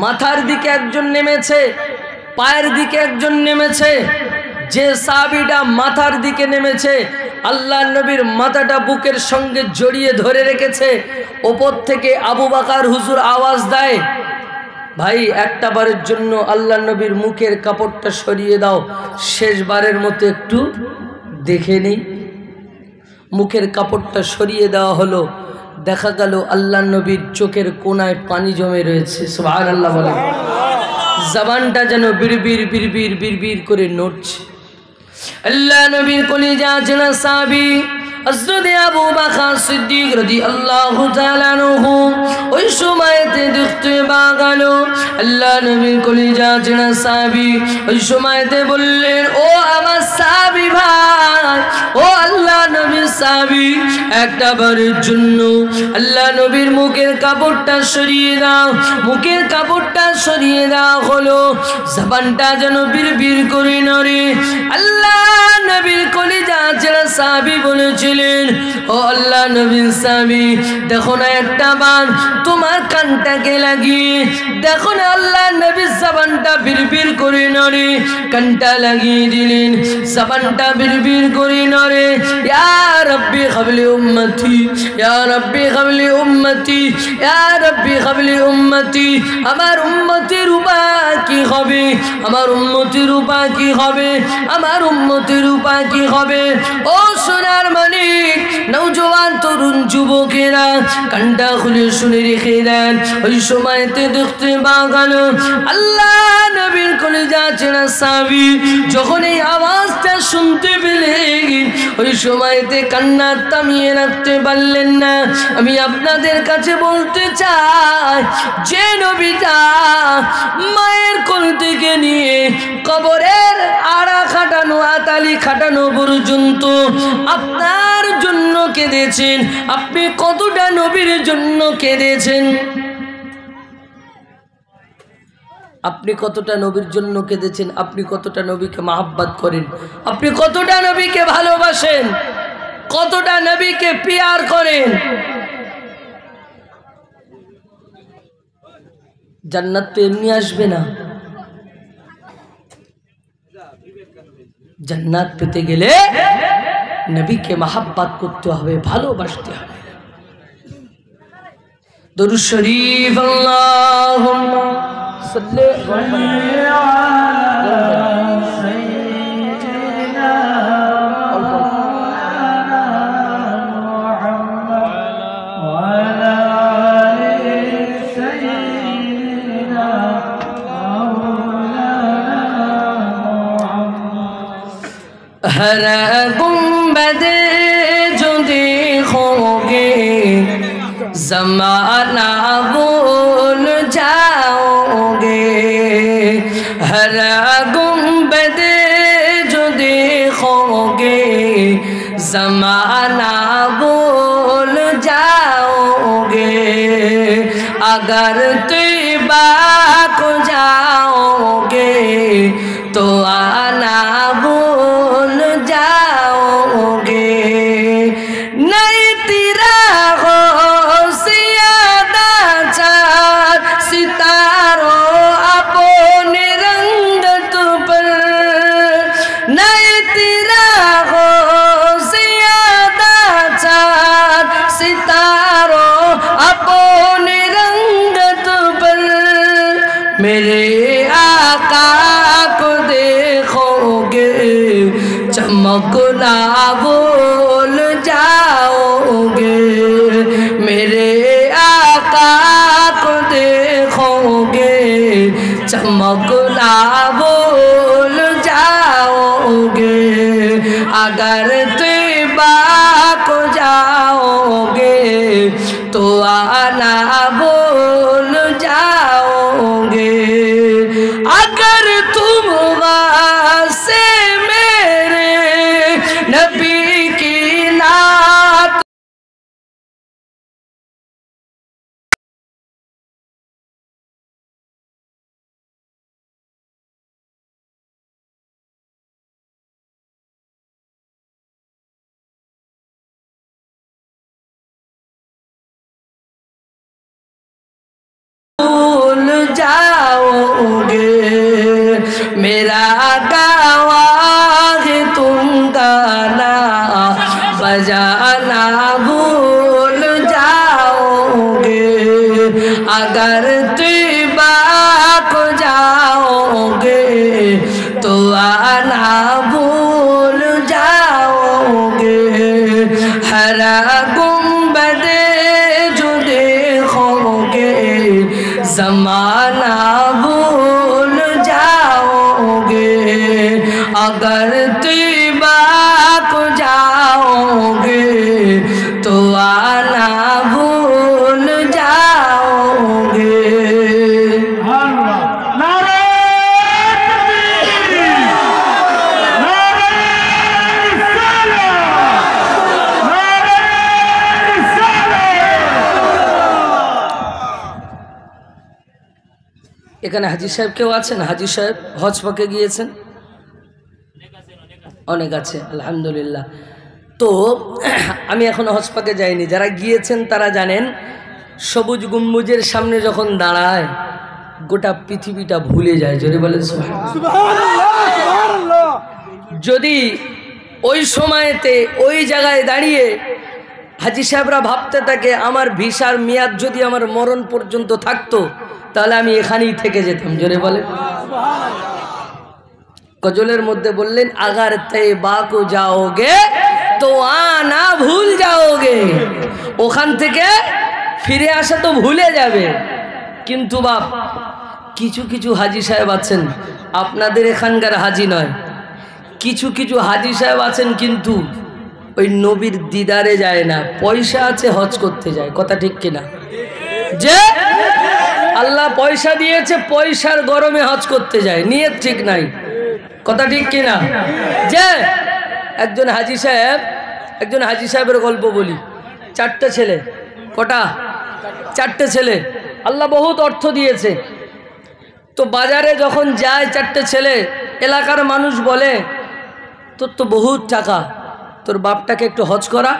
মাথার দিকে একজন নেমেছে, পায়ের দিকে একজন নেমেছে। যে সাহাবীটা মাথার দিকে নেমেছে আল্লাহর নবীর মাথাটা বুকের সঙ্গে জড়িয়ে ধরে রেখেছে। ওপর থেকে আবু বকর হুজুর আওয়াজ দেয়, ভাই একটা বারের জন্য আল্লাহর নবীর মুখের কাপড়টা সরিয়ে দাও, শেষবারের মতো একটু দেখে নেই। মুখের কাপড়টা সরিয়ে দেওয়া হলো। দেখা গেল আল্লাহর নবীর চোখের কোনায় পানি জমে রয়েছে। সুবহানাল্লাহ বলে। জবানটা যেন বিড়বিড় বিড়বিড় বিড়বিড় করে নড়ছে। আল্লাহ নবীর কলিজা চেনা সাহাবী হযরত আবু বকর সিদ্দিক রাদিয়াল্লাহু তাআলা আনহু ওই সময়তে দেখতে পাগল। আল্লাহ নবীর কলিজা চেনা সাহাবী ওই সময়তে বললেন, ও আমার সাহাবী ভাই, ও আল্লাহ নবীর সাহাবী, একটা বারের জন্য আল্লাহ নবীর মুখের কাপড়টা সরিয়ে দাও। মুখের কাপড়টা সরিয়ে দাও হলো, জবানটা যেন বিড়বিড় করে নড়ে। আল্লাহ নবীর কলিজা চেনা সাহাবী বলেছিলেন, ও আল্লাহ নবীর সাহাবী, দেখো না একটা বার তোমার কানটাকে লাগিয়ে দেখো না। আল্লাহ নবীর জবানটা বিড়বিড় করে নড়ে, কানটা লাগিয়ে দিলেন, জবানটা বিড়বিড় করে নড়ে। ইয়া রাব্বি হাবলি উম্মতি, ইয়া রাব্বি হাবলি উম্মতি, ইয়া রাব্বি হাবলি উম্মতি। আমার উম্মতের উপায় কি হবে, আমার উম্মতের উপায় কি হবে, আমার উম্মতের উপায় কি হবে। ও সোনার মানিক, নওজোয়ান তরুণ যুবকেরা কানটা খুলে শুনে রেখে দেন। ওই সময়তে দেখতে পাগল আল্লাহ নবীর কলিজা চেনা সাহাবী যখন এই আওয়াজটা শুনতে পেলেন, ওই সময়তে কান্না থামিয়ে রাখতে পারলেন না। আমি আপনাদের কাছে বলতে চাই, যে নবীটা মায়ের কোল থেকে নিয়ে কবরের আড়া খাটানো আতালি খাটানো পর্যন্ত আপনার জন্য কেঁদেছেন, আপনি কতটা নবীর জন্য কেঁদেছেন? আপনি কতটা নবীর জন্য কেঁদেছেন? আপনি কতটা নবীকে মহব্বত করেন? আপনি কতটা নবীকে ভালোবাসেন? কতটা নবীকে প্যার করেন? জান্নাত তো এমনি আসবে না। জান্নাত পেতে গেলে নবীকে মহব্বত করতে হবে, ভালোবাসতে হবে। দরুদ শরীফ আল্লাহুম্মা সাল্লি আলা সাইয়্যিদিনা মুহাম্মদ ওয়া আলা আলি সাইয়্যিদিনা মাওলানা মুহাম্মদ। হর গুম্বদ जो देखोगे ज़माना भूल जाओगे, हर गुंबद जो देखोगे ज़माना भूल जाओगे। अगर तौबा को जाओगे तो आना भूल जाओगे। नहीं तेरा हो सियादा चार सितारों अपने रंगत पर, नहीं तेरा हो सियादा चार सितारों अपने रंगत पर। मेरे आका को देखोगे चमकना भूल जाओगे। मेरे आका को देखोगे चमकना भूल जाओगे। अगर तौबा को जाओगे तो आना भूल जाओगे। अगर तुम वासे मेरे नबी मेरा गवाह तुम गाना बजाना भूल जाओगे, अगर तौबा को जाओगे तो आना भूल जाओगे। हर गुंबदे जो देखोगे ज़माना भूल जाओगे, अगर तौबा को जाओगे तो आना भूल जाओगे। এখানে হাজী সাহেব কেউ আছেন? হাজী সাহেব হজ পাকে গিয়েছেন? অনেক আছে, আলহামদুলিল্লাহ। তো আমি এখনো হজ পাকে যাইনি, যারা গিয়েছেন তারা জানেন সবুজ গম্বুজের সামনে যখন দাঁড়ায় গোটা পৃথিবীটা ভুলে যায়। যদি বলেন সুবহানাল্লাহ। যদি ওই সময়তে ওই জায়গায় দাঁড়িয়ে হাজী সাহেবরা ভাবতে থাকে আমার ভিসার মেয়াদ যদি আমার মরণ পর্যন্ত থাকতো তাহলে আমি এখানেই থেকে যেতাম। জোরে বলেন। গজলের মধ্যে বললেন আগার তৌবা কো যাওগে তো আনা ভুল যাওগে, ওখান থেকে ফিরে আসা তো ভুলে যাবে। কিন্তু বাপ কিছু কিছু হাজী সাহেব আছেন, আপনাদের এখানকার হাজী নয়, কিছু কিছু হাজী সাহেব আছেন কিন্তু ওই নবীর দিদারে যায় না, পয়সা আছে হজ করতে যায়। কথা ঠিক কিনা? যে আল্লাহ পয়সা দিয়েছে পয়সার গরমে হজ করতে যায়, নিয়ত ঠিক নাই। কথা ঠিক কিনা? যে একজন হাজী সাহেবের গল্প বলি। 4টে ছেলে, কটা? 4টে ছেলে, আল্লাহ বহুত অর্থ দিয়েছে। তো বাজারে যখন যায় 4টে ছেলে, এলাকার মানুষ বলে তোর তো বহুত টাকা, তোর বাপটাকে একটু হজ করা।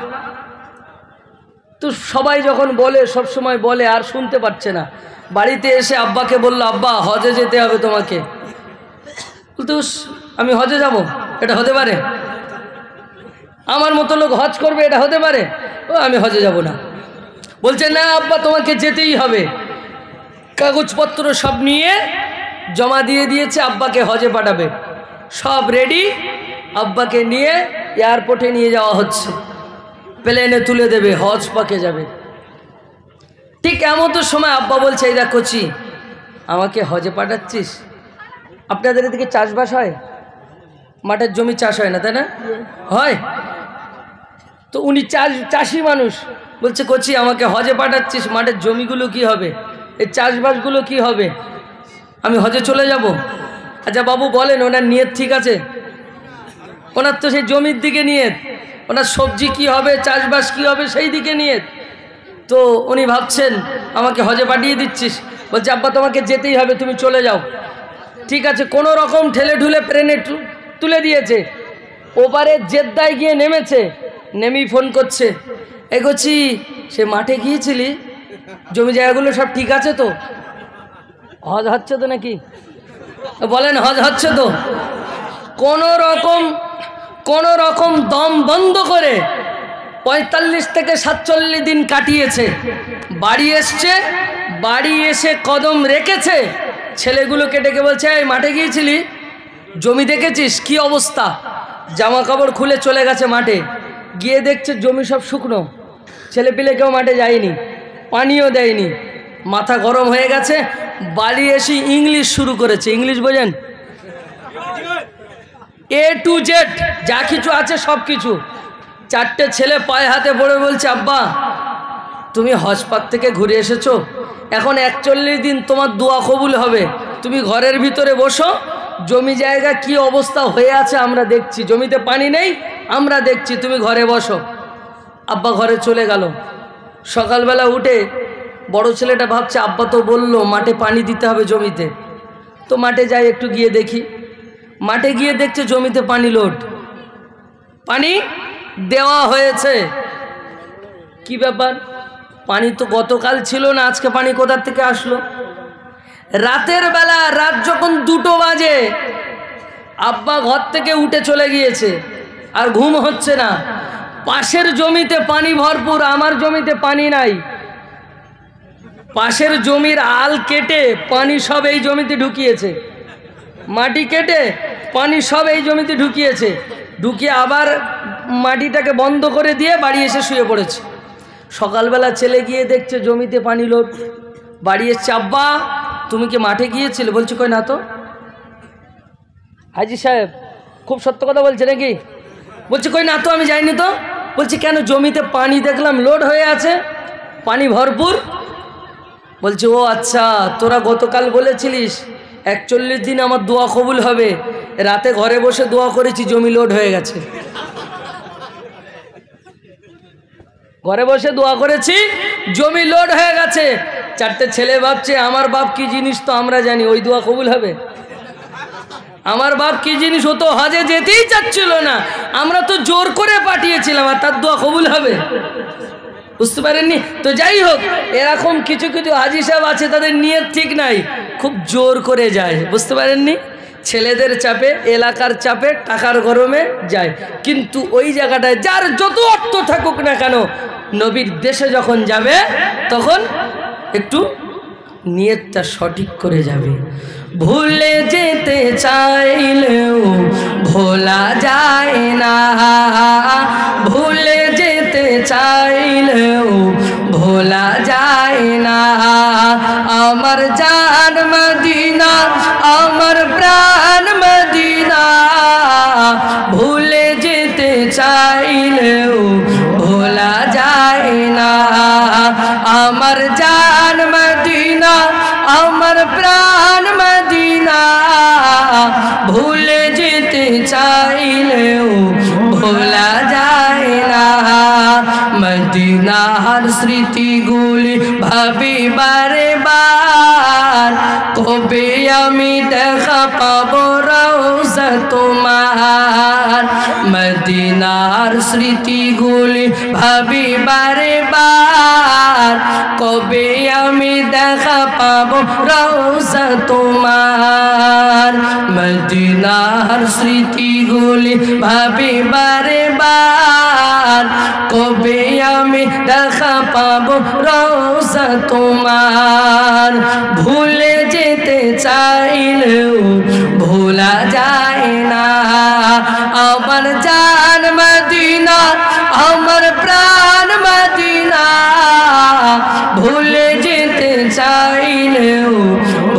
তো সবাই যখন বলে, সব সময় বলে আর শুনতে পাচ্ছে না, বাড়িতে এসে আব্বাকে বলল আব্বা হজে যেতে হবে তোমাকে। বলতো আমি হজে যাব? এটা হতে পারে? আমার মতো লোক হজ করবে এটা হতে পারে? ও আমি হজে যাব না। বলছে না আব্বা তোমাকে যেতেই হবে। কাগজপত্র সব নিয়ে জমা দিয়ে দিয়েছে, আব্বাকে হজে পাঠাবে, সব রেডি। আব্বাকে নিয়ে এয়ারপোর্টে নিয়ে যাওয়া হচ্ছে, প্লেনে তুলে দেবে, হজ পাকে যাবে। ঠিক এমন তো সময় আব্বা বলছে এই দেখ কচি আমাকে হজে পাঠাচ্ছিস? আপনাদের এদিকে চাষবাস হয়? মাঠের জমি চাষ হয় না তাই না? হয়। তো উনি চাষি মানুষ, বলছে কচি আমাকে হজে পাঠাচ্ছিস, মাঠের জমিগুলো কি হবে, এই চাষবাসগুলো কি হবে, আমি হজে চলে যাব? আচ্ছা বাবু বলেন ওনার নিয়ত ঠিক আছে? ওনার তো সেই জমির দিকে নিয়ত, ওনার সবজি কি হবে, চাষবাস কি হবে সেই দিকে নিয়ত। তো উনি ভাবছেন আমাকে হজে পাঠিয়ে দিচ্ছিস। বলছে আব্বা তোমাকে যেতেই হবে, তুমি চলে যাও। ঠিক আছে, কোনো রকম ঠেলে ঠুলে প্লেনে তুলে দিয়েছে। ওপারে জেদ্দায় গিয়ে নেমেছে, নেমেই ফোন করছে এগোচ্ছি সে মাঠে গিয়েছিলি, জমি জায়গাগুলো সব ঠিক আছে তো? হজ হচ্ছে তো নাকি? বলেন হজ হচ্ছে তো? কোনো রকম দম বন্ধ করে 45 থেকে 47 দিন কাটিয়েছে। বাড়ি এসছে, বাড়ি এসে কদম রেখেছে, ছেলেগুলোকে ডেকে বলছে এই মাঠে গিয়েছিলি, জমি দেখেছিস কি অবস্থা? জামা কাপড় খুলে চলে গেছে মাঠে, গিয়ে দেখছে জমি সব শুকনো, ছেলে পিলে কেউ মাঠে যায়নি, পানিও দেয়নি, মাথা গরম হয়ে গেছে। বাড়ি এসে ইংলিশ শুরু করেছে। ইংলিশ বোঝেন? A to Z যা কিছু আছে সব কিছু। 4টে ছেলে পায়ে হাতে পড়ে বলছে আব্বা তুমি হজ পাক থেকে ঘুরে এসেছো, এখন 41 দিন তোমার দোয়া কবুল হবে, তুমি ঘরের ভিতরে বসো, জমি জায়গা কি অবস্থা হয়ে আছে আমরা দেখছি, জমিতে পানি নেই আমরা দেখছি, তুমি ঘরে বসো। আব্বা ঘরে চলে গেল। সকালবেলা উঠে বড় ছেলেটা ভাবছে আব্বা তো বললো মাঠে পানি দিতে হবে জমিতে, তো মাঠে যাই একটু গিয়ে দেখি। মাঠে গিয়ে দেখছে জমিতে পানি লোড, পানি দেওয়া হয়েছে। কি ব্যাপার, পানি তো গতকাল ছিল না, আজকে পানি কোথা থেকে আসলো? রাতের বেলা, রাত যখন 2টো বাজে আব্বা ঘর থেকে উঠে চলে গিয়েছে, আর ঘুম হচ্ছে না। পাশের জমিতে পানি ভরপুর, আমার জমিতে পানি নাই। পাশের জমির আল কেটে পানি সব এই জমিতে ঢুকিয়েছে, মাটি কেটে পানি সব এই জমিতে ঢুকিয়েছে, ঢুকিয়ে আবার মাটিটাকে বন্ধ করে দিয়ে বাড়ি এসে শুয়ে পড়েছে। সকালবেলা ছেলে গিয়ে দেখছে জমিতে পানি লোড। বাড়ি এসছে, আব্বা তুমি কি মাঠে গিয়েছিলে? বলছে কই না তো। হাজি সাহেব খুব সত্য কথা বলছে নাকি? বলছে কই না তো, আমি যাইনি তো। বলছি কেন? জমিতে পানি দেখলাম লোড হয়ে আছে, পানি ভরপুর। বলছে ও আচ্ছা, তোরা গতকাল বলেছিলিস 41 দিন আমার দোয়া কবুল হবে, রাতে ঘরে বসে দোয়া করেছি, জমি লোড হয়ে গেছে। ঘরে বসে দোয়া করেছি, জমি লোড হয়ে গেছে। 4টে ছেলে ভাবছে আমার বাপ কি জিনিস তো আমরা জানি, ওই দোয়া কবুল হবে? আমার বাপ কি জিনিস, ও তো হজে যেতেই চাচ্ছিল না, আমরা তো জোর করে পাঠিয়েছিলাম, আর তার দোয়া কবুল হবে? বুঝতে পারেননি তো। যাই হোক, এরকম কিছু কিছু হাজি সাহেব আছে, তাদের নিয়ত ঠিক নাই, খুব জোর করে যায়। বুঝতে পারেননি? ছেলেদের চাপে, এলাকার চাপে, টাকার গরমে যায়, কিন্তু ওই জায়গাটায় যার যত অর্থ থাকুক না কেন, নবীর দেশে যখন যাবে তখন একটু নিয়তটা সঠিক করে যাবে। ভুলে যেতে চাইলেও ভোলা যায় না, ভুলে যেতে চাইলেও ভোলা যায় না। আমার জান মদিনা, আমার প্রাণ মদিনা, ভুলে যেতে চাইলেও ভোলা যায় না। আমার জান মদিনা, আমার প্রাণ মদিনা, ভুলে যেতে চাইলেও ভোলা যায় না। মদিনার স্মৃতিগুলি ভাবি বারে বার, কবে আমি দেখা পাবো রওজা তোমার। মদিনার স্মৃতিগুলি ভাবি বারে বার, কবে আমি দেখা পাবো রওজা তোমার। মদিনার স্মৃতিগুলি ভাবি বারে বার, কবে আমি দেখা পাবো রওজা তোমার। ভুলে যেতে চাইলেও ভোলা যায় না। আমার জান মদিনা, আমার প্রাণ মদিনা, ভুলে যেতে চাইলেও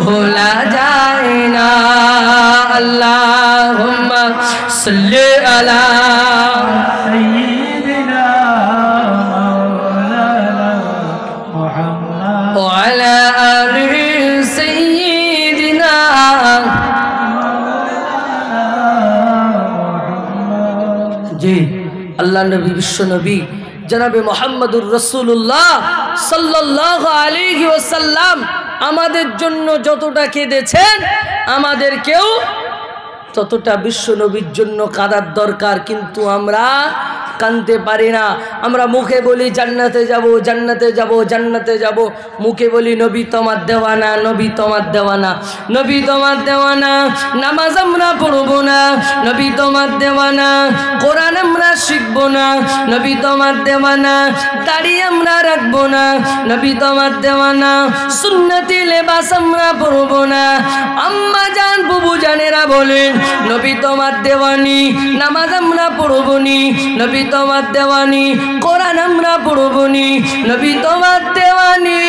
ভোলা যায় না। আল্লাহুম্মা সাল্লি আলা সাইয়্যিদিনা মাওলানা মুহাম্মদ ওয়া আলা আলি সাইয়্যিদিনা। জি, আল্লাহ নবী, বিশ্ব নবী জনাবে মুহাম্মদুর রাসূলুল্লাহ সাল্লাল্লাহু আলাইহি ওয়াসাল্লাম আমাদের জন্য যতটা কেঁদেছেন, আমাদেরকেও ততটা বিশ্ব নবীর জন্য কাঁদার দরকার। কিন্তু আমরা কাঁদতে পারি না। আমরা মুখে বলি জান্নাতে যাব, জান্নাতে যাব, জান্নাতে যাব, মুখে বলি নবী তোমার দেওয়ানা, নবী তোমার দেওয়ানা, নবী তোমার দেওয়ানা। নামাজ আমরা পড়বো না, নবী তোমার দেওয়ানা। কোরআন আমরা শিখবো না, নবী তোমার দেওয়ানা। দাড়ি আমরা রাখবো না, নবী তোমার দেওয়ানা। সুন্নতি লেবাস আমরা পড়বো না। আম্মা জান, বুবু জানেরা বলেন নবী তোমার দেওয়ানি। নামাজ আমরা পড়বনি, নবী তোমার দেওয়ানি। কোরআন আমরা পড়বনি, নবী তোমার দেওয়ানি।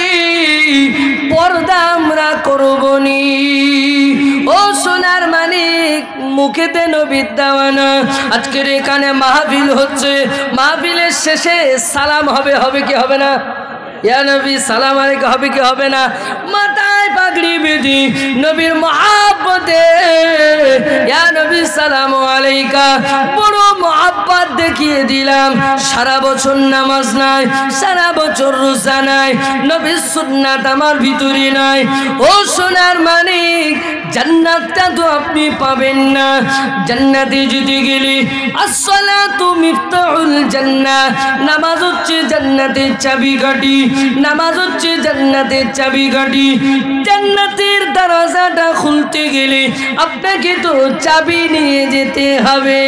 পর্দা আমরা করবনি। ও সোনার মানিক, মুখেতে নবীর দেওয়ানা। আজকের এখানে মাহফিল হচ্ছে, মাহফিলের শেষে সালাম হবে, হবে কি হবে না? ইয়া নবী সালাম আলাইকা হবে কি হবে না? মাথায় পাগড়ি বেঁধে নবীর মহব্বতে ইয়া নবী সালাম আলাইকা বড় মহব্বত দেখিয়ে দিলাম। সারা বছর নামাজ নাই, সারা বছর রোজা নাই, নবীর সুন্নাত আমার ভিতরে নাই। ও সোনার মানিক, জান্নাতটা তো আপনি পাবেন না। জান্নাতে যেতে গেলে আসসালাতু মিফতাহুল জান্নাহ, নামাজ হচ্ছে জান্নাতের চাবিকাঠি। নামাজ হচ্ছে জান্নাতের চাবিকাঠি। জান্নাতের দরজাটা খুলতে গেলে আপনাকে তো চাবি নিয়ে যেতে হবে।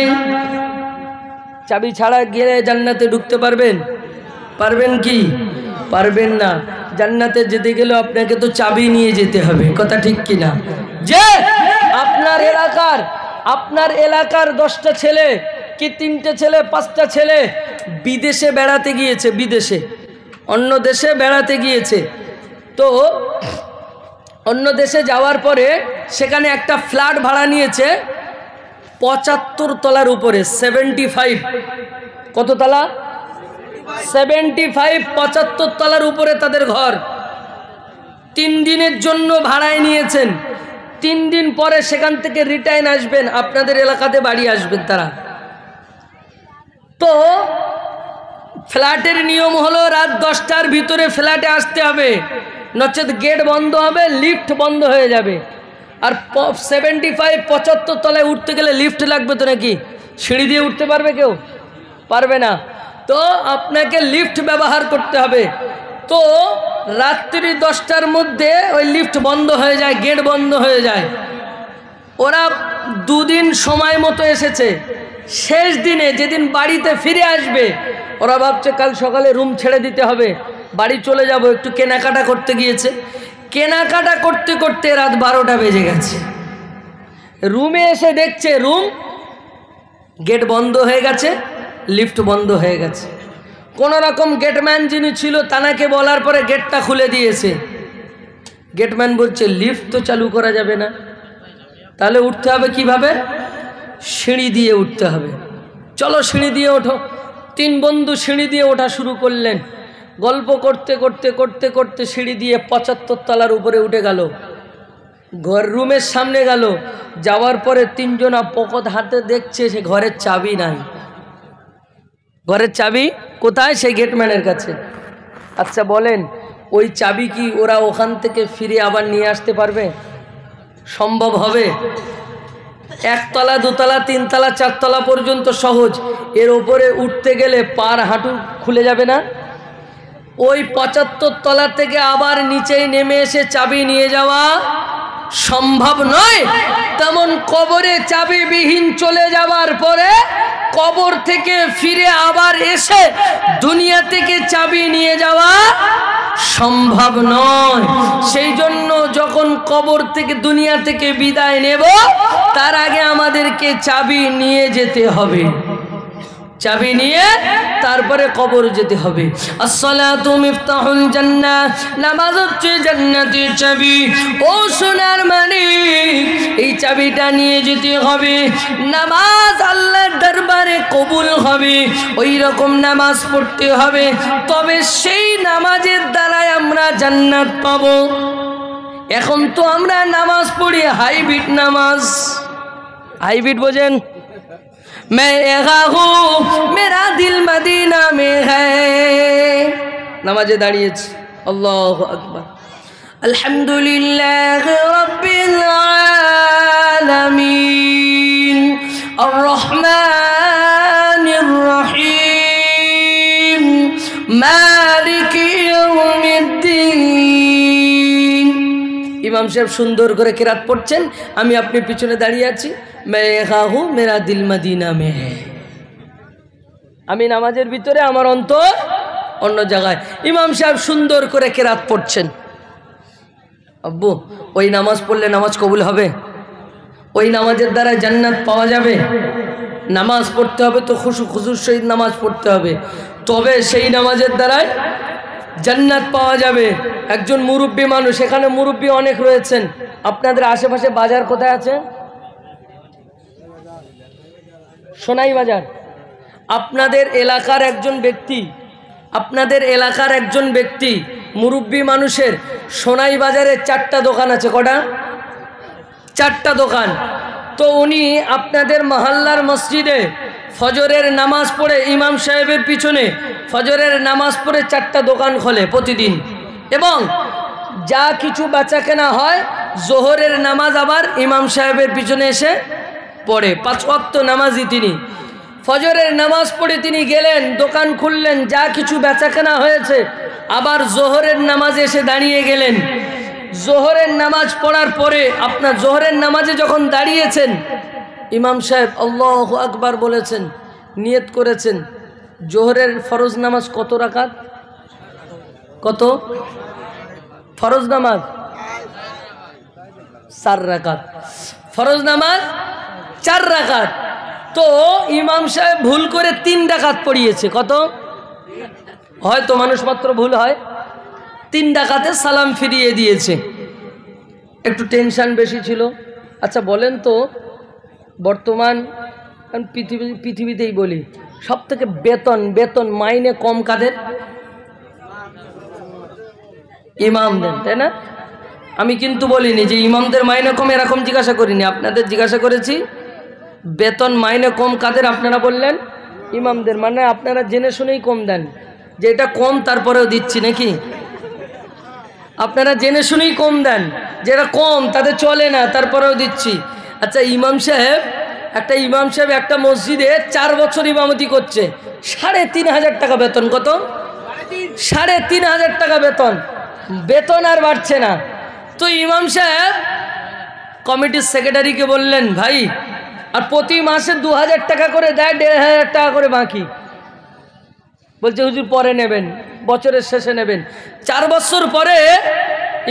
চাবি ছাড়া গেলে জান্নাতে ঢুকতে পারবেন? পারবেন কি? পারবেন না। জান্নাতে যেতে গেলে আপনাকে তো চাবি নিয়ে যেতে হবে, কথা ঠিক কিনা? যে আপনার এলাকার 10টা ছেলে কি 3টে ছেলে 5টা ছেলে বিদেশে বেড়াতে গিয়েছে, বিদেশে অন্য দেশে বেড়াতে গিয়েছে। তো অন্য দেশে যাওয়ার পরে সেখানে একটা ফ্ল্যাট ভাড়া নিয়েছে 75 তলার উপরে, 75। কত তলা? 75, 75 তলার উপরে তাদের ঘর। 3 দিনের জন্য ভাড়ায় নিয়েছেন। 3 দিন পরে সেখান থেকে রিটার্ন আসবেন, আপনাদের এলাকাতে বাড়ি আসবেন তারা। তো ফ্ল্যাটের নিয়ম হলো রাত 10টার ভিতরে ফ্ল্যাটে আসতে হবে, নচেত গেট বন্ধ হবে, লিফট বন্ধ হয়ে যাবে। আর 75, 75 তলায় উঠতে গেলে লিফট লাগবে তো নাকি? সিঁড়ি দিয়ে উঠতে পারবে কেউ? পারবে না। তো আপনাকে লিফট ব্যবহার করতে হবে। তো রাত্রি 10টার মধ্যে ওই লিফট বন্ধ হয়ে যায়, গেট বন্ধ হয়ে যায়। ওরা 2 দিন সময় মতো এসেছে। শেষ দিনে যেদিন বাড়িতে ফিরে আসবে, ওরা ভাবছে কাল সকালে রুম ছেড়ে দিতে হবে, বাড়ি চলে যাব, একটু কেনাকাটা করতে গিয়েছে। কেনাকাটা করতে করতে রাত 12টা বেজে গেছে। রুমে এসে দেখছে রুম গেট বন্ধ হয়ে গেছে, লিফট বন্ধ হয়ে গেছে। কোন রকম গেটম্যান যিনি ছিল তানাকে বলার পরে গেটটা খুলে দিয়েছে। গেটম্যান বলছে লিফট তো চালু করা যাবে না, তাহলে উঠতে হবে কিভাবে? সিঁড়ি দিয়ে উঠতে হবে। চলো সিঁড়ি দিয়ে ওঠো। 3 বন্ধু সিঁড়ি দিয়ে ওঠা শুরু করলেন। গল্প করতে করতে করতে করতে সিঁড়ি দিয়ে 75 তলার উপরে উঠে গেল। রুমের সামনে গেল, যাওয়ার পরে 3 জনা পকেট হাতে দেখছে সে ঘরের চাবি নাই। ঘরের চাবি কোথায়? সেই গেটম্যানের কাছে। আচ্ছা বলেন, ওই চাবি কি ওরা ওখান থেকে ফিরে আবার নিয়ে আসতে পারবে? সম্ভব হবে? 1 তলা 2 তলা 3 তলা 4 তলা পর্যন্ত সহজ, এর ওপরে উঠতে গেলে পার হাঁটু খুলে যাবে না? ওই 75 তলা থেকে আবার নিচেই নেমে এসে চাবি নিয়ে যাওয়া সম্ভব নয়। তেমন কবরে চাবিবিহীন চলে যাওয়ার পরে কবর থেকে ফিরে আবার এসে দুনিয়া থেকে চাবি নিয়ে যাওয়া সম্ভব নয়। সেই জন্য যখন কবর থেকে দুনিয়া থেকে বিদায় নেব, তার আগে আমাদেরকে চাবি নিয়ে যেতে হবে। চাবি নিয়ে তারপরে কবর যেতে হবে। আসসালাতু মিফতাহুল জান্নাহ, নামাজ হচ্ছে জান্নাতের চাবি। ও সোনার মানিক, এই চাবিটা নিয়ে যেতে হবে। নামাজ আল্লাহর দরবারে কবুল হবে, ওই রকম নামাজ পড়তে হবে, তবে সেই নামাজের দ্বারাই আমরা জান্নাত পাব। এখন তো আমরা নামাজ পড়ি হাইব্রিড নামাজ। হাইব্রিড বোঝেন? मैं यहाँ हूँ मेरा दिल मदीना में है। नमाज़े दाड़िएছি, अल्लाहु अकबर। अल्हम्दुलिल्लाह रब्बिल आलमीन अर्रहमानिर रहीम मालिकी यौमिद्दीन। ইমাম সাহেব সুন্দর করে কিরাত পড়ছেন, আমি আপনি পিছনে দাঁড়িয়ে আছি। मैं यहाँ हूँ मेरा दिल मदीना में है। আমি নামাজের ভিতরে, আমার অন্তর অন্য জায়গায়। ইমাম সাহেব সুন্দর করে কিরাত পড়ছেন। আব্বু, ওই নামাজ পড়লে নামাজ কবুল হবে? ওই নামাজের দ্বারা জান্নাত পাওয়া যাবে? নামাজ পড়তে হবে তো খুশুর সহিত নামাজ পড়তে হবে, তবে সেই নামাজের দ্বারাই জান্নাত পাওয়া যাবে। একজন মুরব্বী মানুষ, এখানে মুরব্বী অনেক রয়েছেন। আপনাদের আশেপাশে বাজার কোথায় আছে? সোনাই বাজার। আপনাদের এলাকার একজন ব্যক্তি মুরব্বী মানুষের সোনাই বাজারে 4টা দোকান আছে। কটা? 4টা দোকান। তো উনি আপনাদের মহল্লার মসজিদে ফজরের নামাজ পড়ে, ইমাম সাহেবের পিছনে ফজরের নামাজ পড়ে 4টা দোকান খোলে প্রতিদিন, এবং যা কিছু বেচা কেনা হয় জোহরের নামাজ আবার ইমাম সাহেবের পিছনে এসে পড়ে, 5 ওয়াক্ত নামাজি তিনি। ফজরের নামাজ পড়ে তিনি গেলেন, দোকান খুললেন, যা কিছু বেচাকেনা হয়েছে, আবার জোহরের নামাজে এসে দাঁড়িয়ে গেলেন। জোহরের নামাজ পড়ার পরে আপনার জোহরের নামাজে যখন দাঁড়িয়েছেন, ইমাম সাহেব আল্লাহু আকবার বলেছেন, নিয়ত করেছেন। জোহরের ফরজ নামাজ কত রাকাত? কত ফরজ নামাজ? 4 রাকাত। ফরজ নামাজ 4 রাকাত। তো ইমাম সাহেব ভুল করে 3 রাকাত পড়িয়েছে। কত? হয়তো মানুষ মাত্র ভুল হয়। 3 রাকাতে সালাম ফিরিয়ে দিয়েছে। একটু টেনশন বেশি ছিল। আচ্ছা বলেন তো, বর্তমান পৃথিবীতেই বলি, সব থেকে বেতন মাইনে কম কাদের? ইমামদের, তাই না? আমি কিন্তু বলিনি যে ইমামদের মাইনে কম, এরকম জিজ্ঞাসা করিনি, আপনাদের জিজ্ঞাসা করেছি বেতন মাইনে কম কাদের। আপনারা বললেন ইমামদের। মানে আপনারা জেনে শুনেই কম দেন, যে এটা কম তারপরেও দিচ্ছি নাকি? আপনারা জেনে শুনেই কম দেন, যেটা কম তাদের চলে না তারপরেও দিচ্ছি। আচ্ছা ইমাম সাহেব একটা মসজিদে 4 বছর ইমামতি করছে, 3,500 টাকা বেতন। কত? 3,500 টাকা বেতন আর বাড়ছে না। তো ইমাম সাহেব কমিটির সেক্রেটারিকে বললেন, ভাই আর প্রতি মাসে 2,000 টাকা করে দেয়, 1,500 টাকা করে বাকি। বলছে হুজুর পরে নেবেন, বছরের শেষে নেবেন। 4 বছর পরে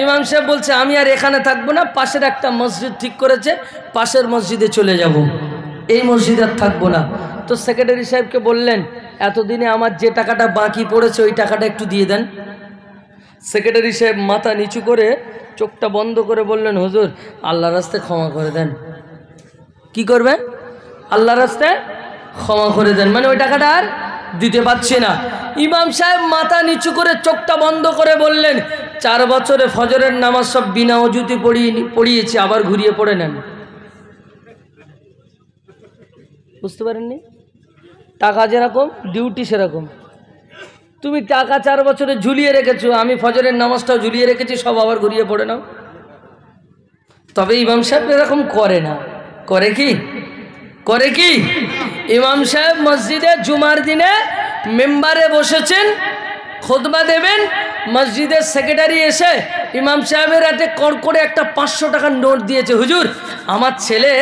ইমাম সাহেব বলছে, আমি আর এখানে থাকবো না, পাশের একটা মসজিদ ঠিক করেছে, পাশের মসজিদে চলে যাব, এই মসজিদে আর থাকবো না। তো সেক্রেটারি সাহেবকে বললেন, এতদিনে আমার যে টাকাটা বাকি পড়েছে ওই টাকাটা একটু দিয়ে দেন। সেক্রেটারি সাহেব মাথা নিচু করে চোখটা বন্ধ করে বললেন, হুজুর আল্লাহর রাস্তায় ক্ষমা করে দেন। কি করবেন? আল্লাহর রাস্তায় ক্ষমা করে দেন, মানে ওই টাকাটা আর দিতে পারছি না। ইমাম সাহেব মাথা নিচু করে চোখটা বন্ধ করে বললেন, 4 বছরে ফজরের নামাজ সব বিনা অজুতে পড়িয়েছি, আবার ঘুরিয়ে পড়ে নেন। বুঝতে পারেননি? টাকা যেরকম ডিউটি সেরকম। তুমি টাকা 4 বছরে ঝুলিয়ে রেখেছো, আমি ফজরের নামাজটাও ঝুলিয়ে রেখেছি, সব আবার ঘুরিয়ে পড়ে নাও। তবে ইমাম সাহেব এরকম করে না। করে কি? ইমাম সাহেব মসজিদে জুমার দিনে মেম্বারে বসেছেন, খুতবা দেবেন। মসজিদের সেক্রেটারি এসে ইমাম সাহেবের হাতে কড়কড়ে একটা 500 টাকার নোট দিয়েছে, হুজুর আমার ছেলে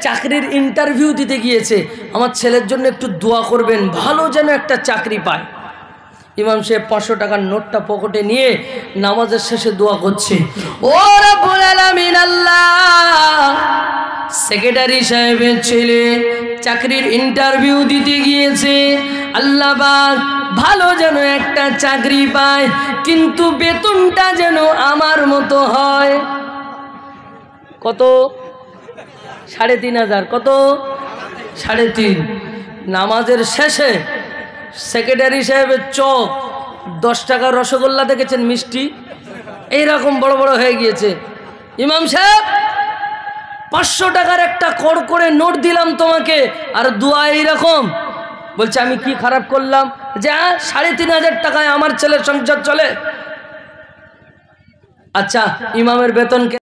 চাকরির ইন্টারভিউ দিতে গিয়েছে, আমার ছেলের জন্য একটু দোয়া করবেন, ভালো যেন একটা চাকরি পায়। ইমাম সাহেব 500 টাকার নোটটা পকেটে নিয়ে নামাজের শেষে দোয়া করছে, ও রব্বুল আলামিন আল্লাহ, সেক্রেটারি সাহেবের ছেলে চাকরির ইন্টারভিউ দিতে গিয়েছে, আল্লাহ পাক ভালো যেন একটা চাকরি পায়, কিন্তু বেতনটা যেন আমার মতো হয়। কত? 3,500। কত? 3.5। নামাজের শেষে সেক্রেটারি সাহেবের চোখ 10 টাকার রসগোল্লা দেখেছেন, মিষ্টি এইরকম বড় বড় হয়ে গিয়েছে। ইমাম সাহেব 500 টাকার একটা কড়কড়ে নোট দিলাম তোমাকে, আর দোয়া এইরকম। বলছে আমি কি খারাপ করলাম যে 3,500 টাকায় আমার ছেলের সংসার চলে? আচ্ছা ইমামের বেতন